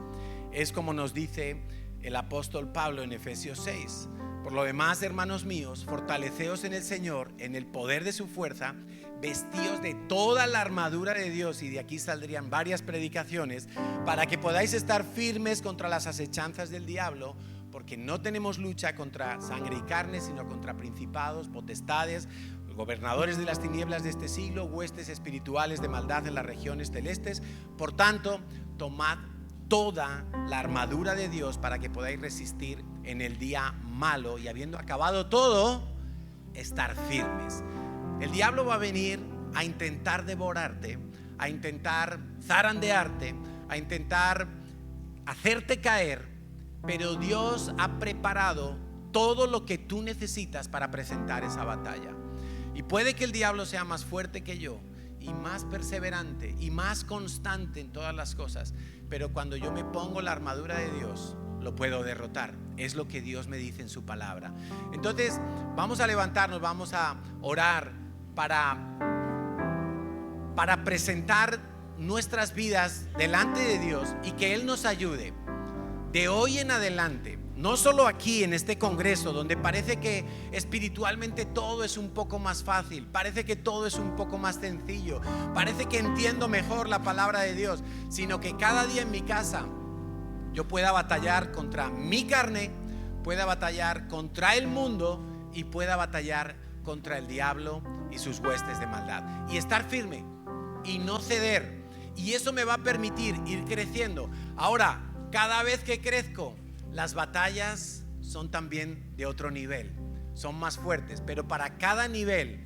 es como nos dice el apóstol Pablo en Efesios 6. Por lo demás, hermanos míos, fortaleceos en el Señor, en el poder de su fuerza, vestíos de toda la armadura de Dios, y de aquí saldrían varias predicaciones, para que podáis estar firmes contra las acechanzas del diablo, porque no tenemos lucha contra sangre y carne, sino contra principados, potestades, gobernadores de las tinieblas de este siglo, huestes espirituales de maldad en las regiones celestes. Por tanto, tomad toda la armadura de Dios para que podáis resistir en el día malo, y habiendo acabado todo, estar firmes. El diablo va a venir a intentar devorarte, a intentar zarandearte, a intentar hacerte caer, pero Dios ha preparado todo lo que tú necesitas para presentar esa batalla. Y puede que el diablo sea más fuerte que yo, y más perseverante y más constante en todas las cosas, pero cuando yo me pongo la armadura de Dios, lo puedo derrotar. Es lo que Dios me dice en su palabra. Entonces vamos a levantarnos, vamos a orar para presentar nuestras vidas delante de Dios, y que Él nos ayude de hoy en adelante. No solo aquí en este congreso, donde parece que espiritualmente todo es un poco más fácil, parece que todo es un poco más sencillo, parece que entiendo mejor la palabra de Dios, sino que cada día en mi casa yo pueda batallar contra mi carne, pueda batallar contra el mundo y pueda batallar contra el diablo y sus huestes de maldad, y estar firme y no ceder. Y eso me va a permitir ir creciendo. Ahora, cada vez que crezco, las batallas son también de otro nivel, son más fuertes, pero para cada nivel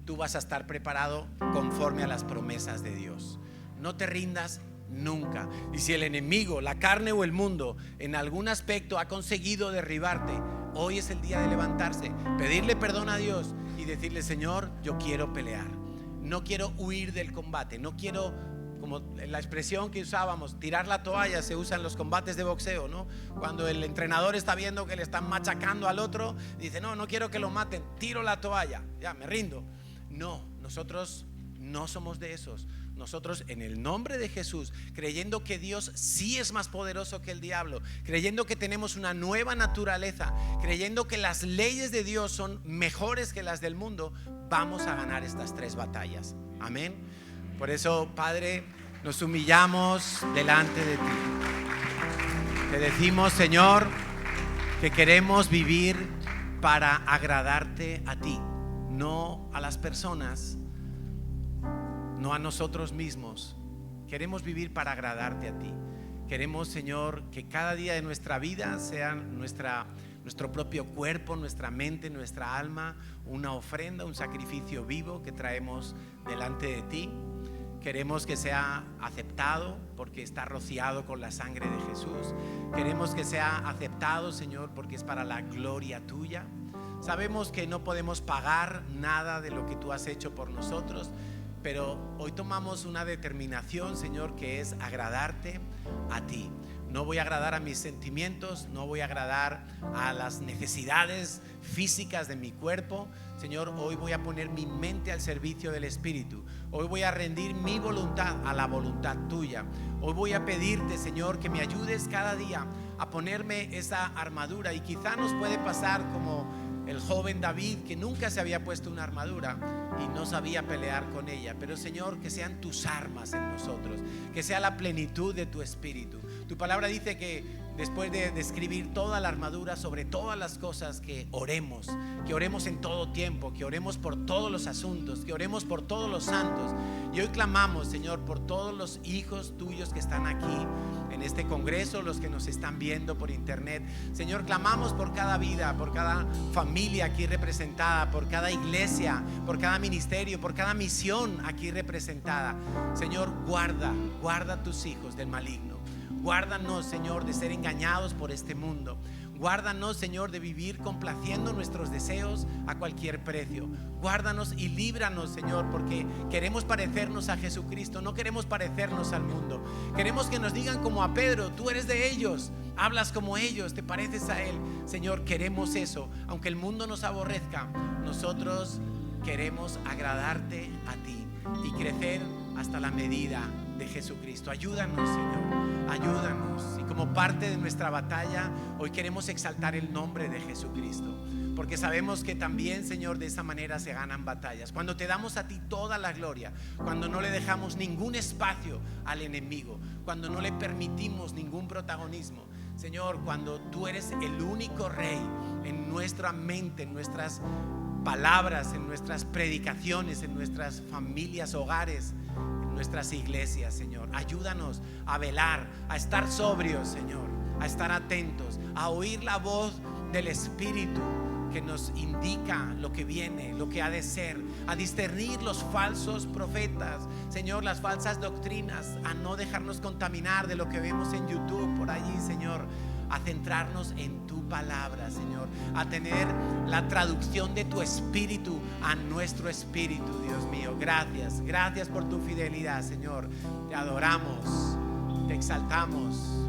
tú vas a estar preparado conforme a las promesas de Dios. No te rindas nunca. Y si el enemigo, la carne o el mundo, en algún aspecto ha conseguido derribarte, hoy es el día de levantarse, pedirle perdón a Dios y decirle: Señor, yo quiero pelear, no quiero huir del combate, no quiero, como la expresión que usábamos, tirar la toalla, se usa en los combates de boxeo, ¿no? Cuando el entrenador está viendo que le están machacando al otro, dice: no quiero que lo maten, tiro la toalla, ya me rindo. No, nosotros no somos de esos. Nosotros, en el nombre de Jesús, creyendo que Dios sí es más poderoso que el diablo, creyendo que tenemos una nueva naturaleza, creyendo que las leyes de Dios son mejores que las del mundo, vamos a ganar estas 3 batallas. Amén. Por eso, Padre, nos humillamos delante de ti. Te decimos, Señor, que queremos vivir para agradarte a ti, no a las personas, no a nosotros mismos. Queremos vivir para agradarte a ti. Queremos, Señor, que cada día de nuestra vida sea nuestro propio cuerpo, nuestra mente, nuestra alma, una ofrenda, un sacrificio vivo que traemos delante de ti. Queremos que sea aceptado porque está rociado con la sangre de Jesús. Queremos que sea aceptado, Señor, porque es para la gloria tuya. Sabemos que no podemos pagar nada de lo que tú has hecho por nosotros, pero hoy tomamos una determinación, Señor, que es agradarte a ti. No voy a agradar a mis sentimientos, no voy a agradar a las necesidades físicas de mi cuerpo. Señor, hoy voy a poner mi mente al servicio del Espíritu. Hoy voy a rendir mi voluntad a la voluntad tuya. Hoy voy a pedirte, Señor, que me ayudes cada día a ponerme esa armadura. Y quizá nos puede pasar como el joven David, que nunca se había puesto una armadura y no sabía pelear con ella. Pero, Señor, que sean tus armas en nosotros, que sea la plenitud de tu Espíritu. Tu palabra dice que después de describir toda la armadura, sobre todas las cosas, que oremos en todo tiempo, que oremos por todos los asuntos, que oremos por todos los santos. Y hoy clamamos, Señor, por todos los hijos tuyos que están aquí en este congreso, los que nos están viendo por internet. Señor, clamamos por cada vida, por cada familia aquí representada, por cada iglesia, por cada ministerio, por cada misión aquí representada. Señor, guarda a tus hijos del maligno. Guárdanos, Señor, de ser engañados por este mundo. Guárdanos, Señor, de vivir complaciendo nuestros deseos a cualquier precio. Guárdanos y líbranos, Señor, porque queremos parecernos a Jesucristo, no queremos parecernos al mundo. Queremos que nos digan como a Pedro: tú eres de ellos, hablas como ellos, te pareces a Él. Señor, queremos eso. Aunque el mundo nos aborrezca, nosotros queremos agradarte a ti y crecer hasta la medida de Jesucristo. Ayúdanos, Señor, ayúdanos. Y como parte de nuestra batalla, hoy queremos exaltar el nombre de Jesucristo, porque sabemos que también, Señor, de esa manera se ganan batallas. Cuando te damos a ti toda la gloria, cuando no le dejamos ningún espacio al enemigo, cuando no le permitimos ningún protagonismo. Señor, cuando tú eres el único rey en nuestra mente, en nuestras palabras, en nuestras predicaciones, en nuestras familias, hogares, en nuestras iglesias, Señor. Ayúdanos a velar, a estar sobrios, Señor, a estar atentos, a oír la voz del Espíritu que nos indica lo que viene, lo que ha de ser, a discernir los falsos profetas, Señor, las falsas doctrinas, a no dejarnos contaminar de lo que vemos en YouTube por allí, Señor, a centrarnos en tu palabra, Señor, a tener la traducción de tu espíritu a nuestro espíritu, Dios mío. Gracias por tu fidelidad, Señor. Te adoramos, te exaltamos.